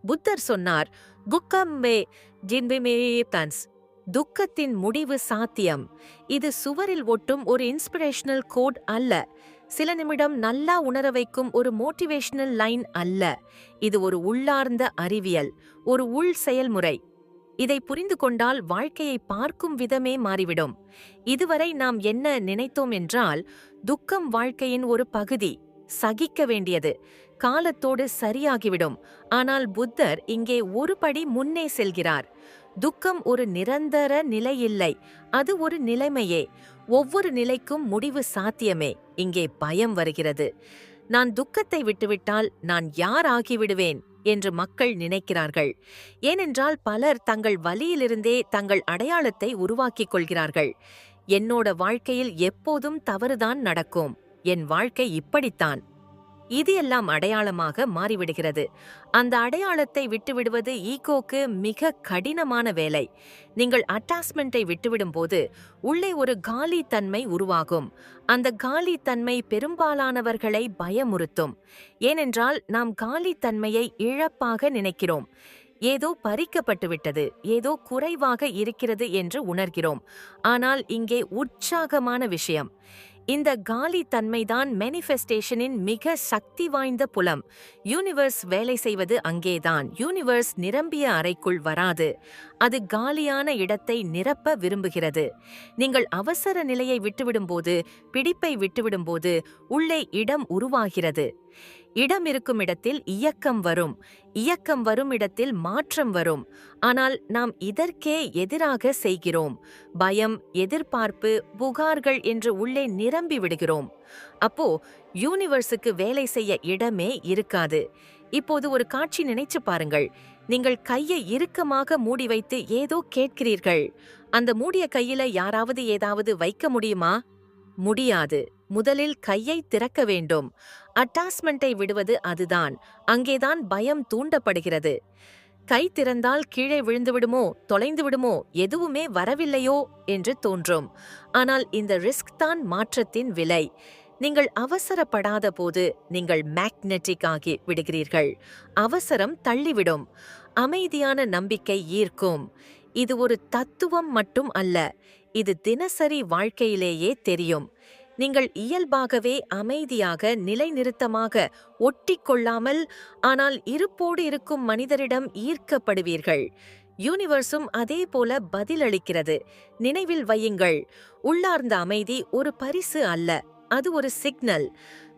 புத்தர் சொன்னார், குக்கம்பே ஜின்பிமேதன்ஸ், துக்கத்தின் முடிவு சாத்தியம். இது சுவரில் ஒட்டும் ஒரு இன்ஸ்பிரேஷனல் கோட் அல்ல. சில நிமிடம் நல்லா உணர வைக்கும் ஒரு மோட்டிவேஷனல் லைன் அல்ல. இது ஒரு உள்ளார்ந்த அறிவியல், ஒரு உள் செயல்முறை. இதை புரிந்து கொண்டால் வாழ்க்கையை பார்க்கும் விதமே மாறிவிடும். இதுவரை நாம் என்ன நினைத்தோம் என்றால், துக்கம் வாழ்க்கையின் ஒரு பகுதி, சகிக்க வேண்டியது, காலத்தோடு சரியாகிவிடும். ஆனால் புத்தர் இங்கே ஒரு படி முன்னே செல்கிறார். துக்கம் ஒரு நிரந்தர நிலையில்லை, அது ஒரு நிலைமையே. ஒவ்வொரு நிலைக்கும் முடிவு சாத்தியமே. இங்கே பயம் வருகிறது. நான் துக்கத்தை விட்டுவிட்டால் நான் யார் ஆகிவிடுவேன் என்று மக்கள் நினைக்கிறார்கள். ஏனென்றால் பலர் தங்கள் வலியிலிருந்தே தங்கள் அடையாளத்தை உருவாக்கிக் கொள்கிறார்கள். என்னோட வாழ்க்கையில் எப்போதும் தவறுதான் நடக்கும், என் வாழ்க்கை இப்படித்தான். இது எல்லாம் அடையாளமாக மாறிவிடுகிறது. அந்த அடையாளத்தை விட்டுவிடுவது ஈகோக்கு மிக கடினமான வேலை. நீங்கள் அட்டாச்மெண்ட்டை விட்டுவிடும்போது உள்ளே ஒரு காலி தன்மை உருவாகும். அந்த காலி தன்மை பெரும்பாலானவர்களை பயமுறுத்தும். ஏனென்றால் நாம் காலி தன்மையை இழப்பாக நினைக்கிறோம். ஏதோ பறிக்கப்பட்டுவிட்டது, ஏதோ குறைவாக இருக்கிறது என்று உணர்கிறோம். ஆனால் இங்கே உற்சாகமான விஷயம், இந்த காலி தன்மைதான் மேனிஃபெஸ்டேஷனின் மிக சக்தி வாய்ந்த புலம். யூனிவர்ஸ் வேலை செய்வது அங்கேதான். யூனிவர்ஸ் நிரம்பிய அறைக்குள் வராது, அது காலியான இடத்தை நிரப்ப விரும்புகிறது. நீங்கள் அவசர நிலையை விட்டுவிடும்போது, பிடிப்பை விட்டுவிடும்போது உள்ளே இடம் உருவாகிறது. இடம் இருக்கும் இடத்தில் இயக்கம் வரும், இயக்கம் வரும் இடத்தில் மாற்றம் வரும். ஆனால் நாம் இதற்கே எதிராக செய்கிறோம். பயம், எதிர்பார்ப்பு, புகார்கள் என்று உள்ளே நிரம்பி விடுகிறோம். அப்போ யூனிவர்ஸுக்கு வேலை செய்ய இடமே இருக்காது. இப்போது ஒரு காட்சி நினைச்சு பாருங்கள். நீங்கள் கையை இறுக்கமாக மூடி வைத்து ஏதோ கேட்கிறீர்கள். அந்த மூடிய கையில யாராவது ஏதாவது வைக்க முடியுமா? முடியாது. முதலில் கையை திறக்க வேண்டும். அட்டாச்மெண்ட்டை விடுவது அதுதான். அங்கேதான் பயம் தூண்டப்படுகிறது. கை திறந்தால் கீழே விழுந்துவிடுமோ, தொலைந்து விடுமோ, எதுவுமே வரவில்லையோ என்று தோன்றும். ஆனால் இந்த ரிஸ்க் தான் மாற்றத்தின் விலை. நீங்கள் அவசரப்படாத போது நீங்கள் மேக்னெட்டிக் ஆகி விடுகிறீர்கள். அவசரம் தள்ளிவிடும். அமைதியான நம்பிக்கை ஈர்க்கும். இது ஒரு தத்துவம் மட்டும் அல்ல, இது தினசரி வாழ்க்கையிலேயே தெரியும். நீங்கள் இயல்பாகவே அமைதியாக, நிலைநிறுத்தமாக, ஒட்டிக்கொள்ளாமல், ஆனால் இருப்போடு இருக்கும் மனிதரிடம் ஈர்க்கப்படுவீர்கள். யூனிவர்ஸும் அதே போல பதிலளிக்கிறது. நினைவில் வையுங்கள், உள்ளார்ந்த அமைதி ஒரு பரிசு அல்ல, அது ஒரு சிக்னல்.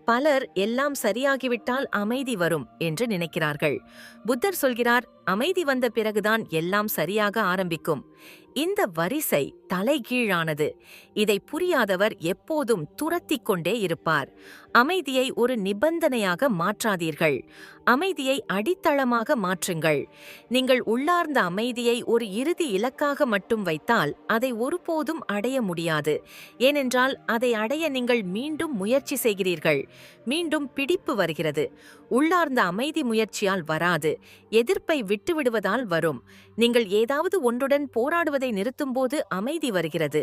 பலர் எல்லாம் சரியாகிவிட்டால் அமைதி வரும் என்று நினைக்கிறார்கள். புத்தர் சொல்கிறார், அமைதி வந்த பிறகுதான் எல்லாம் சரியாக ஆரம்பிக்கும். இந்த வரிசை தலைகீழானது. இதை புரியாதவர் எப்போதும் துரத்திக் கொண்டே இருப்பார். அமைதியை ஒரு நிபந்தனையாக மாற்றாதீர்கள். அமைதியை அடித்தளமாக மாற்றுங்கள். நீங்கள் உள்ளார்ந்த அமைதியை ஒரு இறுதி இலக்காக மட்டும் வைத்தால் அதை ஒருபோதும் அடைய முடியாது. ஏனென்றால் அதை அடைய நீங்கள் மீண்டும் முயற்சி செய்கிறீர்கள். மீண்டும் பிடிப்பு வருகிறது. உள்ளார்ந்த அமைதி முயற்சியால் வராது, எதிர்ப்பை விட்டுவிடுவதால் வரும். நீங்கள் ஏதாவது ஒன்றுடன் போராடுவதை நிறுத்தும்போது அமைதி வருகிறது.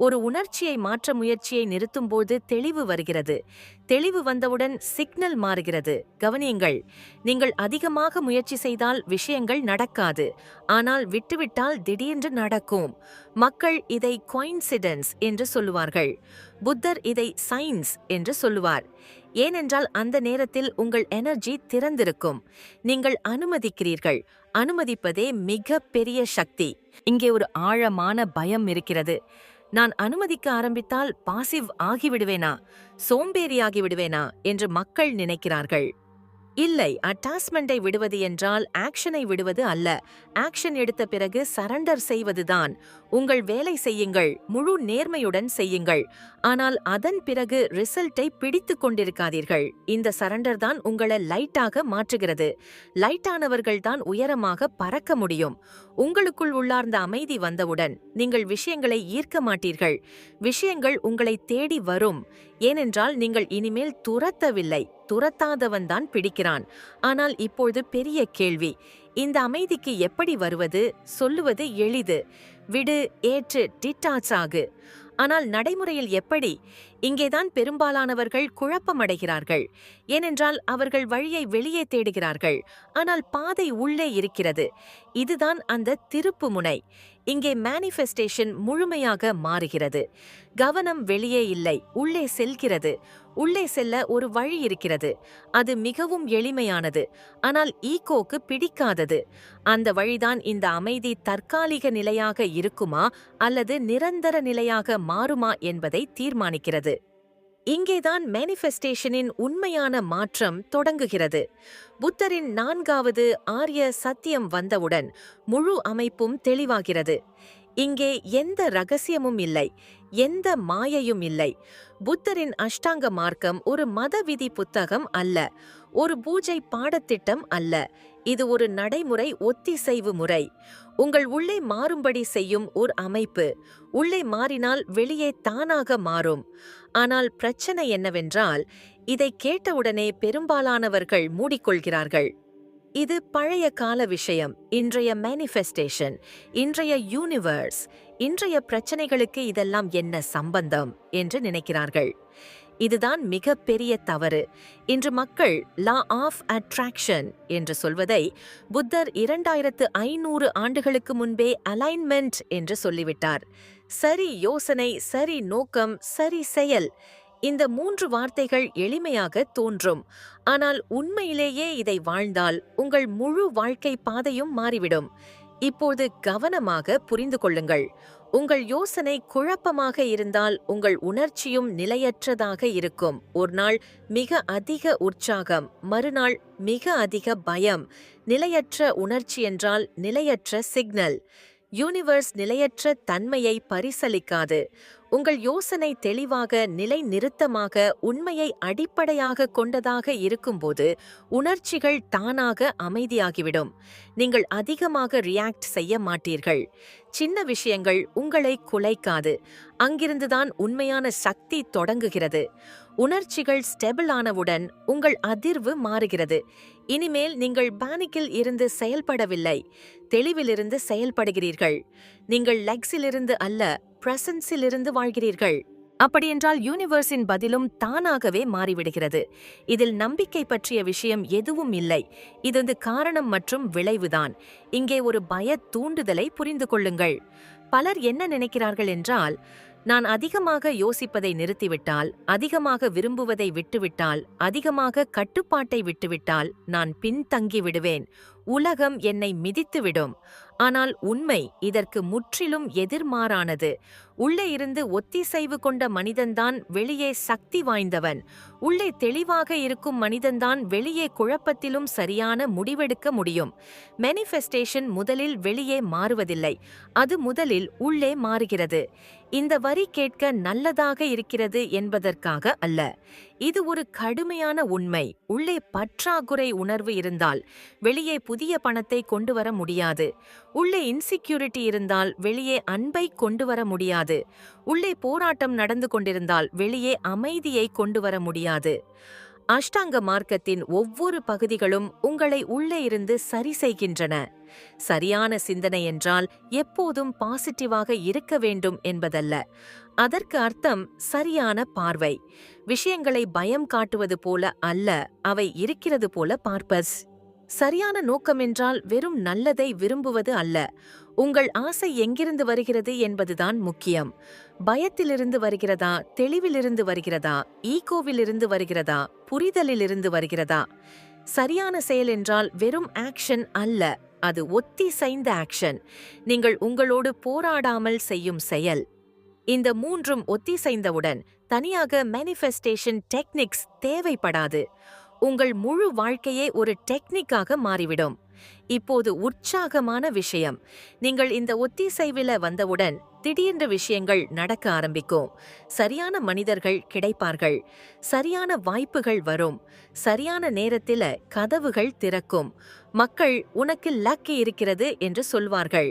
ஒரு உணர்ச்சியை மாற்ற முயற்சியை நிறுத்தும்போது தெளிவு வருகிறது. தெளிவு வந்தவுடன் சிக்னல் மாறுகிறது. கவனியுங்கள், நீங்கள் அதிகமாக முயற்சி செய்தால் விஷயங்கள் நடக்காது. ஆனால் விட்டுவிட்டால் திடீரென்று நடக்கும். மக்கள் இதை கோயின்சிடென்ஸ் என்று சொல்லுவார்கள். புத்தர் இதை சயின்ஸ் என்று சொல்லுவார். ஏனென்றால் அந்த நேரத்தில் உங்கள் எனர்ஜி திறந்திருக்கும். நீங்கள் அனுமதிக்கிறீர்கள். அனுமதிப்பதே மிக பெரிய சக்தி. இங்கே ஒரு ஆழமான பயம் இருக்கிறது. நான் அனுமதிக்க ஆரம்பித்தால் பாசிவ் ஆகிவிடுவேனா, சோம்பேறியாகிவிடுவேனா என்று மக்கள் நினைக்கிறார்கள். இல்லை, அட்டாச்மெண்ட்டை விடுவது என்றால் ஆக்ஷனை விடுவது அல்ல. ஆக்ஷன் எடுத்த பிறகு சரண்டர் செய்வதுதான். உங்கள் வேலை செய்யுங்கள், முழு நேர்மையுடன் செய்யுங்கள். ஆனால் அதன் பிறகு ரிசல்ட்டை பிடித்து கொண்டிருக்காதீர்கள். இந்த சரண்டர் தான் உங்களை லைட்டாக மாற்றுகிறது. லைட்டானவர்கள் தான் உயரமாக பறக்க முடியும். உங்களுக்குள் உள்ளார்ந்த அமைதி வந்தவுடன் நீங்கள் விஷயங்களை ஈர்க்க மாட்டீர்கள். விஷயங்கள் உங்களை தேடி வரும். ஏனென்றால் நீங்கள் இனிமேல் துரத்தவில்லை, துரத்தாதவன்தான் பிடிக்கிறான். ஆனால் இப்பொழுது பெரிய கேள்வி, இந்த அமைதிக்கு எப்படி வருவது? சொல்லுவது எளிது, விடு, ஏற்று, டிட்டாச் ஆகு. ஆனால் நடைமுறையில் எப்படி? இங்கேதான் பெரும்பாலானவர்கள் குழப்பமடைகிறார்கள். ஏனென்றால் அவர்கள் வழியை வெளியே தேடுகிறார்கள், ஆனால் பாதை உள்ளே இருக்கிறது. இதுதான் அந்த திருப்பு முனை. இங்கே மேனிஃபெஸ்டேஷன் முழுமையாக மாறுகிறது. கவனம் வெளியே இல்லை, உள்ளே செல்கிறது. உள்ளே செல்ல ஒரு வழி இருக்கிறது. அது மிகவும் எளிமையானது, ஆனால் ஈகோக்கு பிடிக்காதது. அந்த வழிதான் இந்த அமைதி தற்காலிக நிலையாக இருக்குமா அல்லது நிரந்தர நிலையாக மாறுமா என்பதை தீர்மானிக்கிறது. இங்கேதான் மேனிஃபெஸ்டேஷனின் உண்மையான மாற்றம் தொடங்குகிறது. புத்தரின் 4வது ஆரிய சத்தியம் வந்தவுடன் முழு அமைப்பும் தெளிவாகிறது. இங்கே எந்த ரகசியமும் இல்லை, எந்த மாயையும் இல்லை. புத்தரின் அஷ்டாங்க மார்க்கம் ஒரு மத விதி புத்தகம் அல்ல, ஒரு பூஜை பாடத்திட்டம் அல்ல. இது ஒரு நடைமுறை ஒத்திசைவு முறை. உங்கள் உள்ளே மாறும்படி செய்யும் ஒரு அமைப்பு. உள்ளே மாறினால் வெளியே தானாக மாறும். ஆனால் பிரச்சனை என்னவென்றால், இதை கேட்டவுடனே பெரும்பாலானவர்கள் மூடிக்கொள்கிறார்கள். இது பழைய கால விஷயம். இன்றைய மேனிஃபெஸ்டேஷன், இன்றைய யூனிவர்ஸ், இன்றைய பிரச்சனைகளுக்கு இதெல்லாம் என்ன சம்பந்தம் என்று நினைக்கிறார்கள். இதுதான் மிகப்பெரிய தவறு. இன்று மக்கள் லா ஆஃப் அட்ராக்ஷன் என்று சொல்வதை புத்தர் 2500 ஆண்டுகளுக்கு முன்பே அலைன்மெண்ட் என்று சொல்லிவிட்டார். சரி யோசனை, சரி நோக்கம், சரி செயல். இந்த 3 வார்த்தைகள் எளிமையாக தோன்றும். ஆனால் உண்மையிலேயே இதை வாழ்ந்தால் உங்கள் முழு வாழ்க்கை பாதையும் மாறிவிடும். இப்போது கவனமாக புரிந்து கொள்ளுங்கள். உங்கள் யோசனை குழப்பமாக இருந்தால் உங்கள் உணர்ச்சியும் நிலையற்றதாக இருக்கும். ஒரு நாள் மிக அதிக உற்சாகம், மறுநாள் மிக அதிக பயம். நிலையற்ற உணர்ச்சி என்றால் நிலையற்ற சிக்னல். யூனிவர்ஸ் நிலையற்ற தன்மையை பரிசலிக்காது. உங்கள் யோசனை தெளிவாக, நிலை நிறுத்தமாக, உண்மையை அடிப்படையாக கொண்டதாக இருக்கும்போது உணர்ச்சிகள் தானாக அமைதியாகிவிடும். நீங்கள் அதிகமாக ரியாக்ட் செய்ய மாட்டீர்கள். சின்ன விஷயங்கள் உங்களை குலைக்காது. அங்கிருந்துதான் உண்மையான சக்தி தொடங்குகிறது. உணர்ச்சிகள் ஸ்டெபிள் ஆனவுடன் உங்கள் அதிர்வு மாறுகிறது. இனிமேல் நீங்கள் பேனிக்கில் இருந்து செயல்படவில்லை, தெளிவிலிருந்து செயல்படுகிறீர்கள். நீங்கள் லெக்ஸிலிருந்து அல்ல, பிரசன்ஸிலிருந்து வாழ்கிறீர்கள். அப்படியென்றால் யூனிவர்ஸின் பதிலும் தானாகவே மாறிவிடுகிறது. இதில் நம்பிக்கை பற்றிய விஷயம் எதுவும் இல்லை. இது காரணம் மற்றும் விளைவுதான். இங்கே ஒரு பய தூண்டுதலை புரிந்து கொள்ளுங்கள். பலர் என்ன நினைக்கிறார்கள் என்றால், நான் அதிகமாக யோசிப்பதை நிறுத்திவிட்டால், அதிகமாக விரும்புவதை விட்டுவிட்டால், அதிகமாக கட்டுப்பாட்டை விட்டுவிட்டால் நான் பின்தங்கி விடுவேன், உலகம் என்னை மிதித்துவிடும். ஆனால் உண்மை இதற்கு முற்றிலும் எதிர்மாறானது. உள்ளே இருந்து ஒத்திசைவு கொண்ட மனிதன்தான் வெளியே சக்தி வாய்ந்தவன். உள்ளே தெளிவாக இருக்கும் மனிதன்தான் வெளியே குழப்பத்திலும் சரியான முடிவெடுக்க முடியும். மேனிஃபெஸ்டேஷன் முதலில் வெளியே மாறுவதில்லை, அது முதலில் உள்ளே மாறுகிறது. இந்த வரி கேட்க நல்லதாக இருக்கிறது என்பதற்காக அல்ல. இது ஒரு கடுமையான உண்மை. உள்ளே பற்றாக்குறை உணர்வு இருந்தால் வெளியே புதிய பணத்தை கொண்டு வர முடியாது. உள்ளே இன்செக்யூரிட்டி இருந்தால் வெளியே அன்பை கொண்டு வர முடியாது. உள்ளே போராட்டம் நடந்து கொண்டிருந்தால் வெளியே அமைதியை கொண்டு வர முடியாது. அஷ்டாங்க மார்க்கத்தின் ஒவ்வொரு பகுதிகளும் உங்களை உள்ளே இருந்து சரி செய்கின்றன. சரியான சிந்தனை என்றால் எப்போதும் பாசிட்டிவாக இருக்க வேண்டும் என்பதல்ல. அதற்கு அர்த்தம் சரியான பார்வை. விஷயங்களை பயம் காட்டுவது போல அல்ல, அவை இருக்கிறது போல பார்ப்பது. சரியான நோக்கம் என்றால் வெறும் நல்லதை விரும்புவது அல்ல. உங்கள் ஆசை எங்கிருந்து வருகிறது என்பதுதான் முக்கியம். பயத்திலிருந்து வருகிறதா, தெளிவிலிருந்து வருகிறதா, ஈகோவிலிருந்து வருகிறதா, புரிதலிலிருந்து வருகிறதா? சரியான செயல் என்றால் வெறும் ஆக்ஷன் அல்ல, அது ஒத்திசைந்த ஆக்ஷன். நீங்கள் உங்களோடு போராடாமல் செய்யும் செயல். இந்த 3ம் ஒத்திசைந்தவுடன் தனியாக மேனிஃபெஸ்டேஷன் டெக்னிக்ஸ் தேவைப்படாது. உங்கள் முழு வாழ்க்கையே ஒரு டெக்னிக்காக மாறிவிடும். இப்போது உற்சாகமான விஷயம், நீங்கள் இந்த ஒத்திசைவில வந்தவுடன் திடீரென்று விஷயங்கள் நடக்க ஆரம்பிக்கும். சரியான மனிதர்கள் கிடைப்பார்கள், சரியான வாய்ப்புகள் வரும், சரியான நேரத்தில கதவுகள் திறக்கும். மக்கள் உனக்கு லக் இருக்கிறது என்று சொல்வார்கள்.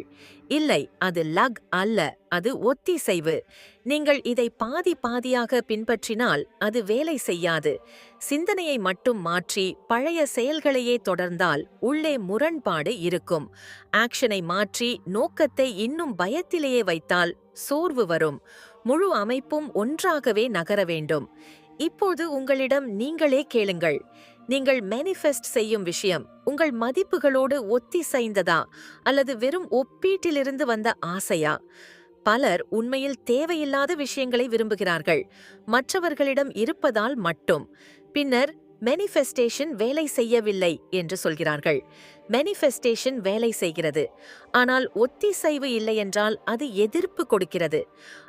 இல்லை, அது லக் அல்ல, அது ஒத்திசைவு. நீங்கள் இதை பாதி பாதியாக பின்பற்றினால் அது வேலை செய்யாது. சிந்தனையை மட்டும் மாற்றி பழைய செயல்களையே தொடர்ந்தால் உள்ளே முரண்பாடு இருக்கும். ஆக்ஷனை மாற்றி நோக்கத்தை இன்னும் பயத்திலேயே வைத்தால் சோர்வு வரும். முழு அமைப்பும் ஒன்றாகவே நகர வேண்டும். இப்போது உங்களிடம் நீங்களே கேளுங்கள். நீங்கள் மேனிஃபெஸ்ட் செய்யும் விஷயம் உங்கள் மதிப்புகளோடு ஒத்திசைந்ததா அல்லது வெறும் ஒப்பீட்டிலிருந்து வந்த ஆசையா? பலர் உண்மையில் தேவையில்லாத விஷயங்களை விரும்புகிறார்கள், மற்றவர்களிடம் இருப்பதால் மட்டும். பின்னர் மேனிஃபெஸ்டேஷன் வேலை செய்யவில்லை என்று சொல்கிறார்கள். மேனிஃபெஸ்டேஷன் வேலை செய்கிறது, ஆனால் ஒத்திசைவு இல்லை என்றால் அது எதிர்ப்பு கொடுக்கிறது.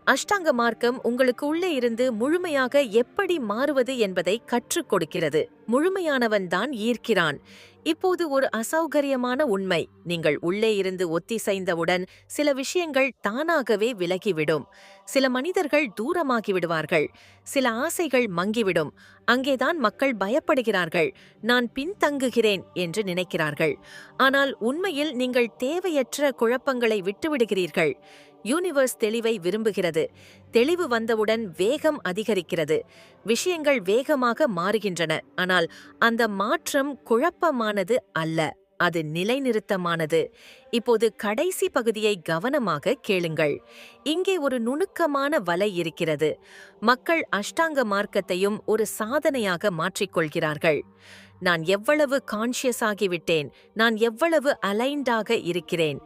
அஷ்டாங்க மார்க்கம் உங்களுக்கு உள்ளே இருந்து முழுமையாக எப்படி மாறுவது என்பதை கற்றுக் கொடுக்கிறது. முழுமையானவன்தான் ஈர்க்கிறான். இப்போது ஒரு அசௌகரியமான உண்மை, நீங்கள் உள்ளே இருந்து ஒத்திசைந்தவுடன் சில விஷயங்கள் தானாகவே விலகிவிடும். சில மனிதர்கள் தூரமாகி விடுவார்கள். சில ஆசைகள் மங்கிவிடும். அங்கேதான் மக்கள் பயப்படுகிறார்கள். நான் பின்தங்குகிறேன் என்று நினைக்கிறார்கள். ஆனால் உண்மையில் நீங்கள் தேவையற்ற குழப்பங்களை விட்டுவிடுகிறீர்கள். யூனிவர்ஸ் தெளிவை விரும்புகிறது. தெளிவு வந்தவுடன் வேகம் அதிகரிக்கிறது. விஷயங்கள் வேகமாக மாறுகின்றன. ஆனால் அந்த மாற்றம் குழப்பமானது அல்ல, அது நிலைநிறுத்தமானது. இப்போது கடைசி பகுதியை கவனமாக கேளுங்கள். இங்கே ஒரு நுணுக்கமான வலை இருக்கிறது. மக்கள் அஷ்டாங்க மார்க்கத்தையும் ஒரு சாதனையாக மாற்றிக்கொள்கிறார்கள். நான் எவ்வளவு கான்ஷியஸ் ஆகிவிட்டேன், நான் எவ்வளவு அலைன்டாக இருக்கிறேன்.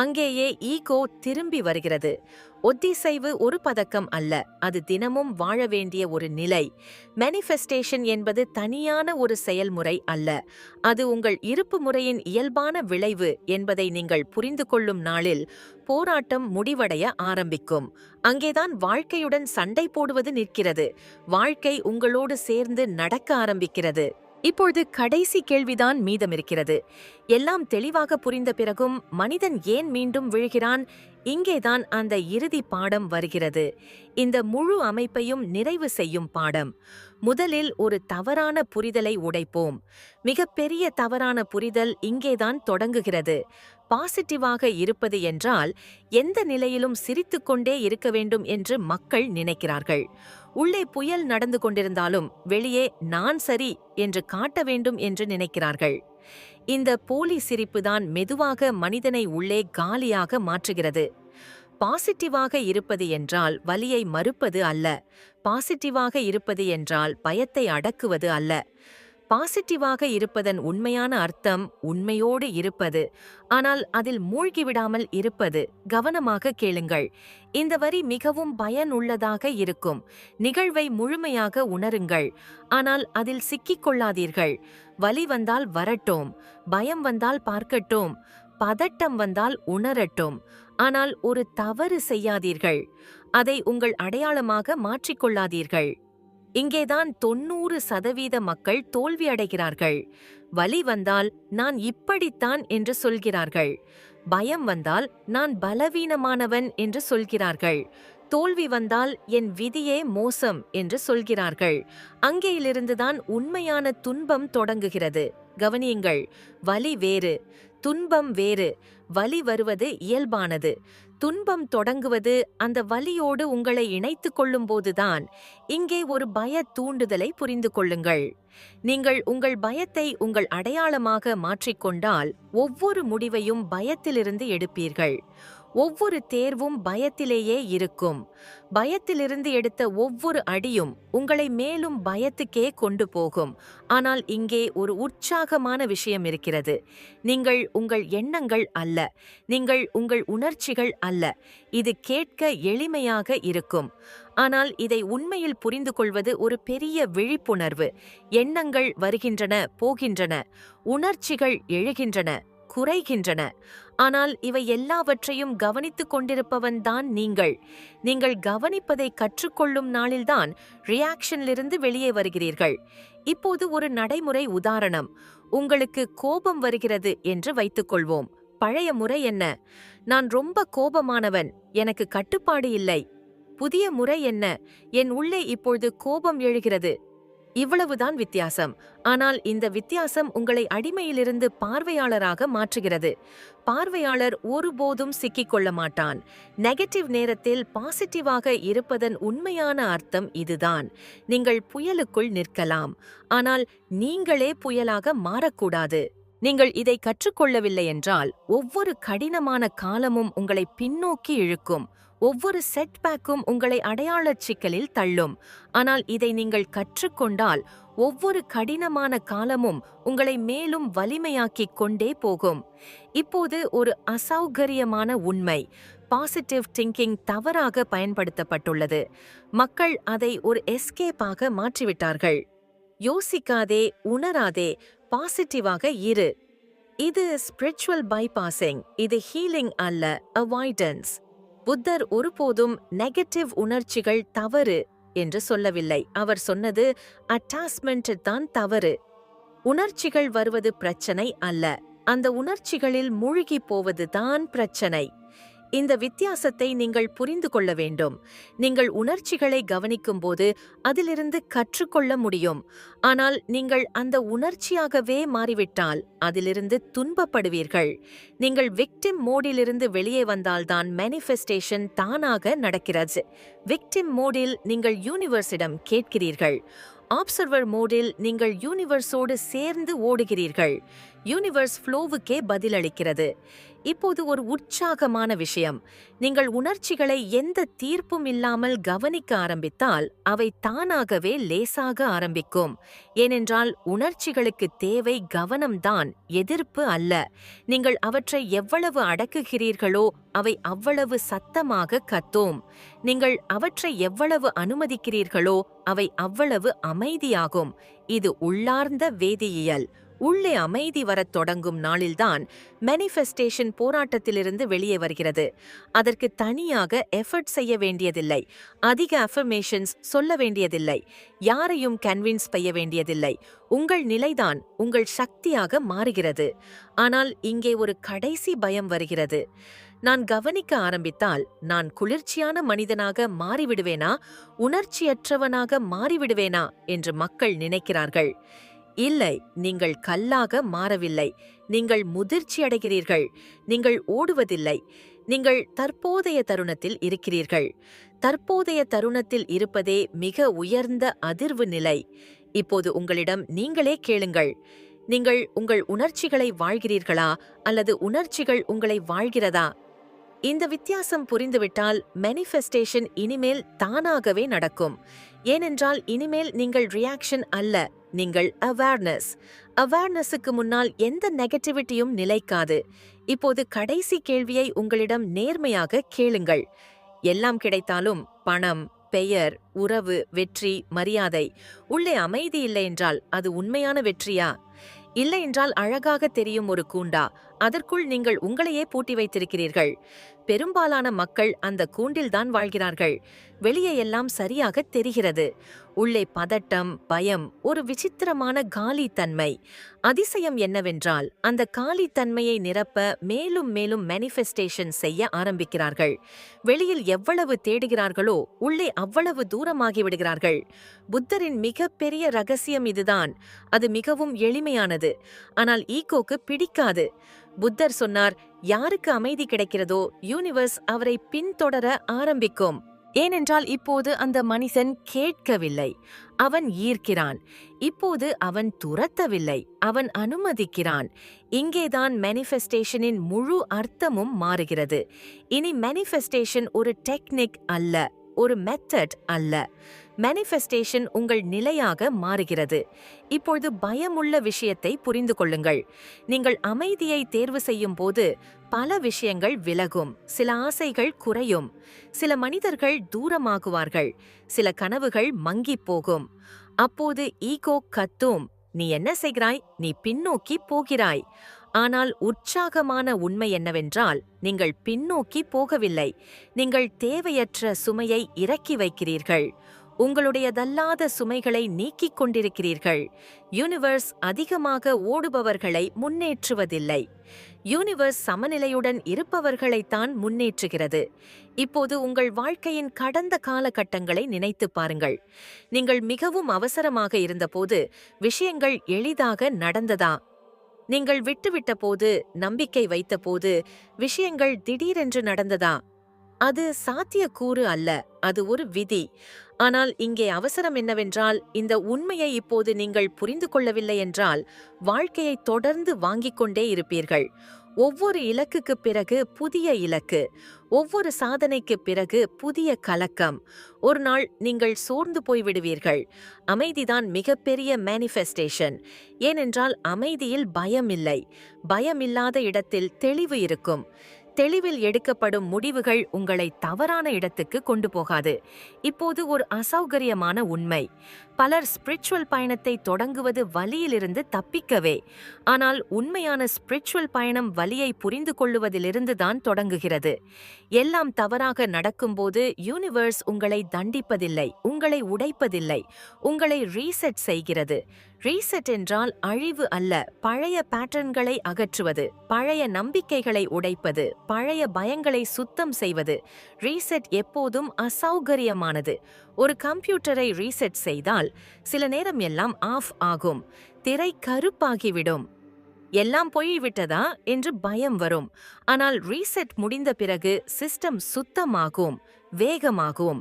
அங்கேயே ஈகோ திரும்பி வருகிறது. ஒத்திசைவு ஒரு பதக்கம் அல்ல, அது தினமும் வாழ வேண்டிய ஒரு நிலை. மேனிஃபெஸ்டேஷன் என்பது தனியான ஒரு செயல்முறை அல்ல, அது உங்கள் இருப்பு முறையின் இயல்பான விளைவு என்பதை நீங்கள் புரிந்து கொள்ளும் நாளில் போராட்டம் முடிவடைய ஆரம்பிக்கும். அங்கேதான் வாழ்க்கையுடன் சண்டை போடுவது நிற்கிறது. வாழ்க்கை உங்களோடு சேர்ந்து நடக்க ஆரம்பிக்கிறது. இப்பொழுது கடைசி கேள்விதான் மீதமிருக்கிறது. எல்லாம் தெளிவாக புரிந்த பிறகும் மனிதன் ஏன் மீண்டும் விழுகிறான்? இங்கேதான் அந்த இறுதி பாடம் வருகிறது. இந்த முழு அமைப்பையும் நிறைவு செய்யும் பாடம். முதலில் ஒரு தவறான புரிதலை உடைப்போம். மிகப்பெரிய தவறான புரிதல் இங்கேதான் தொடங்குகிறது. பாசிட்டிவாக இருப்பது என்றால் எந்த நிலையிலும் சிரித்துக்கொண்டே இருக்க வேண்டும் என்று மக்கள் நினைக்கிறார்கள். உள்ளே புயல் நடந்து கொண்டிருந்தாலும் வெளியே நான் சரி என்று காட்ட வேண்டும் என்று நினைக்கிறார்கள். இந்த போலி சிரிப்புதான் மெதுவாக மனிதனை உள்ளே காலியாக மாற்றுகிறது. பாசிட்டிவாக இருப்பது என்றால் வலியை மறுப்பது அல்ல. பாசிட்டிவாக இருப்பது என்றால் பயத்தை அடக்குவது அல்ல. பாசிட்டிவாக இருப்பதன் உண்மையான அர்த்தம் உண்மையோடு இருப்பது, ஆனால் அதில் மூழ்கிவிடாமல் இருப்பது. கவனமாக கேளுங்கள். இந்த வரி மிகவும் பயனுள்ளதாக இருக்கும். நிகழ்வை முழுமையாக உணருங்கள், ஆனால் அதில் சிக்கிக்கொள்ளாதீர்கள். வலி வந்தால் வரட்டும், பயம் வந்தால் பார்க்கட்டும், பதட்டம் வந்தால் உணரட்டும். ஆனால் ஒரு தவறு செய்யாதீர்கள். அதை உங்கள் அடையாளமாக மாற்றிக்கொள்ளாதீர்கள். இங்கேதான் 90% மக்கள் தோல்வியடைகிறார்கள். வலி வந்தால் நான் இப்படித்தான் என்று சொல்கிறார்கள். பயம் வந்தால் நான் பலவீனமானவன் என்று சொல்கிறார்கள். தோல்வி வந்தால் என் விதியே மோசம் என்று சொல்கிறார்கள். அங்கேயிலிருந்துதான் உண்மையான துன்பம் தொடங்குகிறது. கவனியுங்கள், வலி வேறு, துன்பம் வேறு. வலி வருவது இயல்பானது. துன்பம் தொடங்குவது அந்த வலியோடு உங்களை இணைத்துக் கொள்ளும்போதுதான். இங்கே ஒரு பய தூண்டுதலை புரிந்து கொள்ளுங்கள். நீங்கள் உங்கள் பயத்தை உங்கள் அடையாளமாக மாற்றிக்கொண்டால் ஒவ்வொரு முடிவையும் பயத்திலிருந்து எடுப்பீர்கள். ஒவ்வொரு தேர்வும் பயத்திலேயே இருக்கும். பயத்திலிருந்து எடுத்த ஒவ்வொரு அடியும் உங்களை மேலும் பயத்துக்கே கொண்டு போகும். ஆனால் இங்கே ஒரு உற்சாகமான விஷயம் இருக்கிறது. நீங்கள் உங்கள் எண்ணங்கள் அல்ல, நீங்கள் உங்கள் உணர்ச்சிகள் அல்ல. இது கேட்க எளிமையாக இருக்கும், ஆனால் இதை உண்மையில் புரிந்து கொள்வது ஒரு பெரிய விழிப்புணர்வு. எண்ணங்கள் வருகின்றன, போகின்றன. உணர்ச்சிகள் எழுகின்றன, குறைகின்றன. ஆனால் இவை எல்லாவற்றையும் கவனித்துக் கொண்டிருப்பவன்தான் நீங்கள். நீங்கள் கவனிப்பதை கற்றுக்கொள்ளும் நாளில்தான் ரியாக்ஷனிலிருந்து வெளியே வருகிறீர்கள். இப்போது ஒரு நடைமுறை உதாரணம். உங்களுக்கு கோபம் வருகிறது என்று வைத்துக்கொள்வோம். பழைய முறை என்ன? நான் ரொம்ப கோபமானவன், எனக்கு கட்டுப்பாடு இல்லை. புதிய முறை என்ன? என் உள்ளே இப்பொழுது கோபம் எழுகிறது. இவ்வளவுதான் வித்தியாசம். ஆனால் இந்த வித்தியாசம் உங்களை அடிமையிலிருந்து பார்வையாளராக மாற்றுகிறது. பார்வையாளர் ஒருபோதும் சிக்கிக்கொள்ள மாட்டான். நெகட்டிவ் நேரத்தில் பாசிட்டிவாக இருப்பதன் உண்மையான அர்த்தம் இதுதான். நீங்கள் புயலுக்குள் நிற்கலாம், ஆனால் நீங்களே புயலாக மாறக்கூடாது. நீங்கள் இதை கற்றுக்கொள்ளவில்லை என்றால் ஒவ்வொரு கடினமான காலமும் உங்களை பின்னோக்கி இழுக்கும். ஒவ்வொரு செட்பேக்கும் உங்களை அடையாளச் சிக்கலில் தள்ளும். ஆனால் இதை நீங்கள் கற்றுக்கொண்டால் ஒவ்வொரு கடினமான காலமும் உங்களை மேலும் வலிமையாக்கிக் கொண்டே போகும். இப்போது ஒரு அசௌகரியமான உண்மை. பாசிட்டிவ் திங்கிங் தவறாக பயன்படுத்தப்பட்டுள்ளது. மக்கள் அதை ஒரு எஸ்கேப்பாக மாற்றிவிட்டார்கள். யோசிக்காதே, உணராதே, பாசிட்டிவாக இரு. இது ஸ்பிரிச்சுவல் பைபாசிங். இது ஹீலிங் அல்ல, அவாய்டன்ஸ். புத்தர் ஒருபோதும் நெகட்டிவ் உணர்ச்சிகள் தவறு என்று சொல்லவில்லை. அவர் சொன்னது அட்டாச்மெண்ட் தான் தவறு. உணர்ச்சிகள் வருவது பிரச்சனை அல்ல, அந்த உணர்ச்சிகளில் மூழ்கி போவது தான் பிரச்சனை. இந்த வித்தியாசத்தை நீங்கள் புரிந்து கொள்ள வேண்டும். நீங்கள் உணர்ச்சிகளை கவனிக்கும்போது அதிலிருந்து கற்றுக்கொள்ள முடியும். ஆனால் நீங்கள் அந்த உணர்ச்சியாகவே மாறிவிட்டால் அதிலிருந்து துன்பப்படுவீர்கள். நீங்கள் விக்டிம் மோடிலிருந்து வெளியே வந்தால்தான் மேனிஃபெஸ்டேஷன் தானாக நடக்கிறது. விக்டிம் மோடில் நீங்கள் யூனிவர்ஸிடம் கேட்கிறீர்கள். ஆப்சர்வர் மோடில் நீங்கள் யூனிவர்ஸோடு சேர்ந்து ஓடுகிறீர்கள். யூனிவர்ஸ் ஃப்ளோவுக்கே பதிலளிக்கிறது. இப்போது ஒரு உற்சாகமான விஷயம், நீங்கள் உணர்ச்சிகளை எந்த தீர்ப்பும் இல்லாமல் கவனிக்க ஆரம்பித்தால் அவை தானாகவே லேசாக ஆரம்பிக்கும். ஏனென்றால் உணர்ச்சிகளுக்கு தேவை கவனம்தான், எதிர்ப்பு அல்ல. நீங்கள் அவற்றை எவ்வளவு அடக்குகிறீர்களோ அவை அவ்வளவு சத்தமாக கத்தும். நீங்கள் அவற்றை எவ்வளவு அனுமதிக்கிறீர்களோ அவை அவ்வளவு அமைதியாகும். இது உள்ளார்ந்த வேதியியல். உள்ளே அமைதி வரத் தொடங்கும் நாளில்தான் மேனிஃபெஸ்டேஷன் போராட்டத்திலிருந்து வெளியே வருகிறது. அதற்கு தனியாக எஃபர்ட் செய்ய வேண்டியதில்லை, அதிக அஃபர்மேஷன்ஸ் சொல்ல வேண்டியதில்லை, யாரையும் கன்வின்ஸ் செய்ய வேண்டியதில்லை. உங்கள் நிலைதான் உங்கள் சக்தியாக மாறுகிறது. ஆனால் இங்கே ஒரு கடைசி பயம் வருகிறது. நான் கவனிக்க ஆரம்பித்தால் நான் குளிர்ச்சியான மனிதனாக மாறிவிடுவேனா, உணர்ச்சியற்றவனாக மாறிவிடுவேனா என்று மக்கள் நினைக்கிறார்கள். இல்லை, நீங்கள் கல்லாக மாறவில்லை. நீங்கள் முதிர்ச்சியடைகிறீர்கள். நீங்கள் ஓடுவதில்லை. நீங்கள் தற்போதைய தருணத்தில் இருக்கிறீர்கள். தற்போதைய தருணத்தில் இருப்பதே மிக உயர்ந்த அதிர்வு நிலை. இப்போது உங்களிடம் நீங்களே கேளுங்கள், நீங்கள் உங்கள் உணர்ச்சிகளை வாழ்கிறீர்களா அல்லது உணர்ச்சிகள் உங்களை வாழ்கிறதா? இந்த வித்தியாசம் புரிந்துவிட்டால் மேனிஃபெஸ்டேஷன் இனிமேல் தானாகவே நடக்கும். ஏனென்றால் இனிமேல் நீங்கள் ரியாக்ஷன் அல்ல, நீங்கள் அவேர்னஸ். அவேர்னஸுக்கு முன்னால் எந்த நெகட்டிவிட்டியும் நிலைக்காது. இப்போது கடைசி கேள்வியை உங்களிடம் நேர்மையாக கேளுங்கள். எல்லாம் கிடைத்தாலும் பணம், பெயர், உறவு, வெற்றி, மரியாதை, உள்ளே அமைதி இல்லை என்றால் அது உண்மையான வெற்றியா? இல்லை என்றால் அழகாக தெரியும் ஒரு கூண்டா, அதற்குள் நீங்கள் உங்களையே பூட்டி வைத்திருக்கிறீர்கள். பெரும்பாலான மக்கள் அந்த கூண்டில்தான் வாழ்கிறார்கள். வெளியே எல்லாம் சரியாக தெரிகிறது. உள்ளே பதட்டம், பயம், ஒரு விசித்திரமான காலித்தன்மை. அதிசயம் என்னவென்றால் அந்த காலித்தன்மையை நிரப்ப மேலும் மேலும் மேனிஃபெஸ்டேஷன் செய்ய ஆரம்பிக்கிறார்கள். வெளியில் எவ்வளவு தேடுகிறார்களோ உள்ளே அவ்வளவு தூரமாகி விடுகிறார்கள். புத்தரின் மிகப்பெரிய ரகசியம் இதுதான். அது மிகவும் எளிமையானது, ஆனால் ஈகோக்கு பிடிக்காது. புத்தர் சொன்னார், யாருக்கு அமைதி கிடைக்கிறதோ யூனிவர்ஸ் அவரை பின்தொடர ஆரம்பிக்கும். ஏனென்றால் இப்போது அந்த மனிதன் கேட்கவில்லை, அவன் ஈர்க்கிறான். இப்போது அவன் துரத்தவில்லை, அவன் அனுமதிக்கிறான். இங்கேதான் மேனிஃபெஸ்டேஷனின் முழு அர்த்தமும் மாறுகிறது. இனி மேனிஃபெஸ்டேஷன் ஒரு டெக்னிக் அல்ல, ஒரு மெத்தட் அல்ல. மேனிஃபெஸ்டேஷன் உங்கள் நிலையாக மாறுகிறது. இப்பொழுது பயமுள்ள விஷயத்தை புரிந்து கொள்ளுங்கள். நீங்கள் அமைதியை தேர்வு செய்யும் போது பல விஷயங்கள் விலகும், சில ஆசைகள் குறையும், சில மனிதர்கள் தூரமாகுவார்கள், சில கனவுகள் மங்கிப் போகும். அப்போது ஈகோ கத்தும், நீ என்ன செய்கிறாய், நீ பின்னோக்கி போகிறாய். ஆனால் உற்சாகமான உண்மை என்னவென்றால் நீங்கள் பின்னோக்கி போகவில்லை, நீங்கள் தேவையற்ற சுமையை இறக்கி வைக்கிறீர்கள். உங்களுடையதல்லாத சுமைகளை நீக்கிக் கொண்டிருக்கிறீர்கள். யூனிவர்ஸ் அதிகமாக ஓடுபவர்களை முன்னேற்றுவதில்லை. யூனிவர்ஸ் சமநிலையுடன் இருப்பவர்களைத்தான் முன்னேற்றுகிறது. இப்போது உங்கள் வாழ்க்கையின் கடந்த காலகட்டங்களை நினைத்துப் பாருங்கள். நீங்கள் மிகவும் அவசரமாக இருந்தபோது விஷயங்கள் எளிதாக நடந்ததா? நீங்கள் விட்டுவிட்ட போது, நம்பிக்கை வைத்தபோது விஷயங்கள் திடீரென்று நடந்ததா? அது சாத்தியக்கூறு அல்ல, அது ஒரு விதி. ஆனால் இங்கே அவசரம் என்னவென்றால், இந்த உண்மையை இப்போது நீங்கள் புரிந்து கொள்ளவில்லை என்றால் வாழ்க்கையை தொடர்ந்து வாங்கிக் கொண்டே இருப்பீர்கள். ஒவ்வொரு இலக்குக்குப் பிறகு புதிய இலக்கு, ஒவ்வொரு சாதனைக்குப் பிறகு புதிய கலக்கம். ஒரு நாள் நீங்கள் சோர்ந்து போய்விடுவீர்கள். அமைதிதான் மிகப்பெரிய மேனிஃபெஸ்டேஷன். ஏனென்றால் அமைதியில் பயம் இல்லை. பயமில்லாத இடத்தில் தெளிவு இருக்கும். தெளிவில் எடுக்கப்படும் முடிவுகள் உங்களை தவறான இடத்துக்கு கொண்டு போகாது. இப்போது ஒரு அசௌகரியமான உண்மை. பலர் ஸ்பிரிச்சுவல் பயணத்தை தொடங்குவது வலியிலிருந்து தப்பிக்கவே. ஆனால் உண்மையான ஸ்பிரிச்சுவல் பயணம் வலியை புரிந்து கொள்ளுவதிலிருந்து தான் தொடங்குகிறது. எல்லாம் தவறாக நடக்கும்போது யூனிவர்ஸ் உங்களை தண்டிப்பதில்லை, உங்களை உடைப்பதில்லை, உங்களை ரீசெட் செய்கிறது. ரீசெட் என்றால் அழிவு அல்ல, பழைய பேட்டர்ன்களை அகற்றுவது, பழைய நம்பிக்கைகளை உடைப்பது, பழைய பயங்களை சுத்தம் செய்வது. ரீசெட் எப்போதும் அசௌகரியமானது. ஒரு கம்ப்யூட்டரை ரீசெட் செய்தால் சில நேரம் எல்லாம் ஆஃப் ஆகும், திரை கருப்பாகிவிடும். எல்லாம் போய்விட்டதா என்று பயம் வரும். ஆனால் ரீசெட் முடிந்த பிறகு சிஸ்டம் சுத்தமாகும், வேகமாகும்.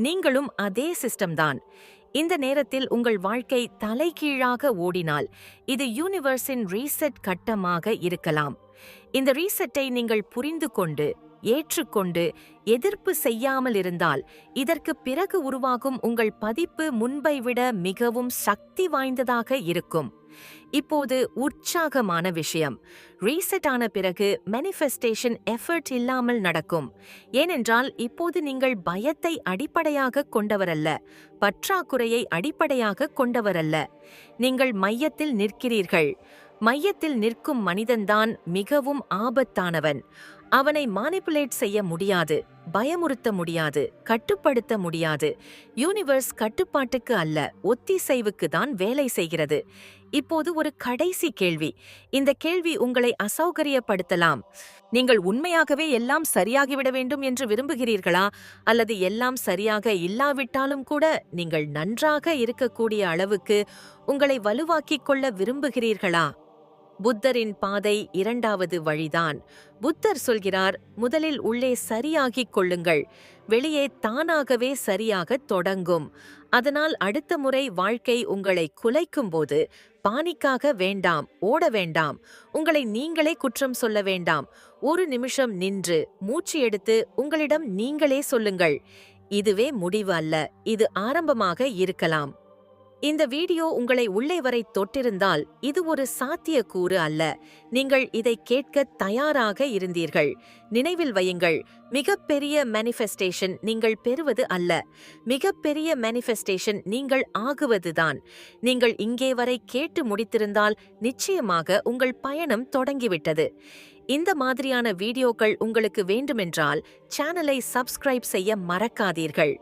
நீங்களும் அதே சிஸ்டம் தான். இந்த நேரத்தில் உங்கள் வாழ்க்கை தலைகீழாக ஓடினால் இது யூனிவர்ஸின் ரீசெட் கட்டமாக இருக்கலாம். இந்த ரீசெட்டை நீங்கள் புரிந்து கொண்டு ஏற்றுக்கொண்டு எதிர்ப்பு செய்யாமல் இருந்தால் இதற்கு பிறகு உருவாகும் உங்கள் பதிப்பு முன்பை விட மிகவும் சக்தி வாய்ந்ததாக இருக்கும். இப்போது உற்சாகமான விஷயம். ரீசெட் ஆன பிறகு மேனிஃபெஸ்டேஷன் எஃபர்ட் இல்லாமல் நடக்கும். ஏனென்றால் இப்போது நீங்கள் பயத்தை அடிப்படையாக கொண்டவரல்ல, பற்றாக்குறையை அடிப்படையாக கொண்டவரல்ல. நீங்கள் மையத்தில் நிற்கிறீர்கள். மையத்தில் நிற்கும் மனிதன்தான் மிகவும் ஆபத்தானவன். அவனை மானிபுலேட் செய்ய முடியாது, பயமுறுத்த முடியாது, கட்டுப்படுத்த முடியாது. யூனிவர்ஸ் கட்டுப்பாட்டுக்கு அல்ல, ஒத்திசைவுக்கு தான் வேலை செய்கிறது. இப்போது ஒரு கடைசி கேள்வி. இந்த கேள்வி உங்களை அசௌகரியப்படுத்தலாம். நீங்கள் உண்மையாகவே எல்லாம் சரியாகிவிட வேண்டும் என்று விரும்புகிறீர்களா? அல்லது எல்லாம் சரியாக இல்லாவிட்டாலும் கூட நீங்கள் நன்றாக இருக்கக்கூடிய அளவுக்கு உங்களை வலுவாக்கிக் கொள்ள விரும்புகிறீர்களா? புத்தரின் பாதை இரண்டாவது வழிதான். புத்தர் சொல்கிறார், முதலில் உள்ளே சரியாகிக் கொள்ளுங்கள், வெளியே தானாகவே சரியாகத் தொடங்கும். அதனால் அடுத்த முறை வாழ்க்கை உங்களை குலைக்கும்போது பானிக்காக வேண்டாம், ஓட வேண்டாம், உங்களை நீங்களே குற்றம் சொல்ல வேண்டாம். ஒரு நிமிஷம் நின்று மூச்சு எடுத்து உங்களிடம் நீங்களே சொல்லுங்கள், இதுவே முடிவு அல்ல, இது ஆரம்பமாக இருக்கலாம். இந்த வீடியோ உங்களை உள்ளே வரை தொட்டிருந்தால் இது ஒரு சாத்தியக்கூறு அல்ல. நீங்கள் இதை கேட்க தயாராக இருந்தீர்கள். நினைவில் வையுங்கள், மிகப்பெரிய மேனிஃபெஸ்டேஷன் நீங்கள் பெறுவது அல்ல, மிகப்பெரிய மேனிஃபெஸ்டேஷன் நீங்கள் ஆகுவதுதான். நீங்கள் இங்கே வரை கேட்டு முடித்திருந்தால் நிச்சயமாக உங்கள் பயணம் தொடங்கிவிட்டது. இந்த மாதிரியான வீடியோக்கள் உங்களுக்கு வேண்டுமென்றால் சேனலை சப்ஸ்கிரைப் செய்ய மறக்காதீர்கள்.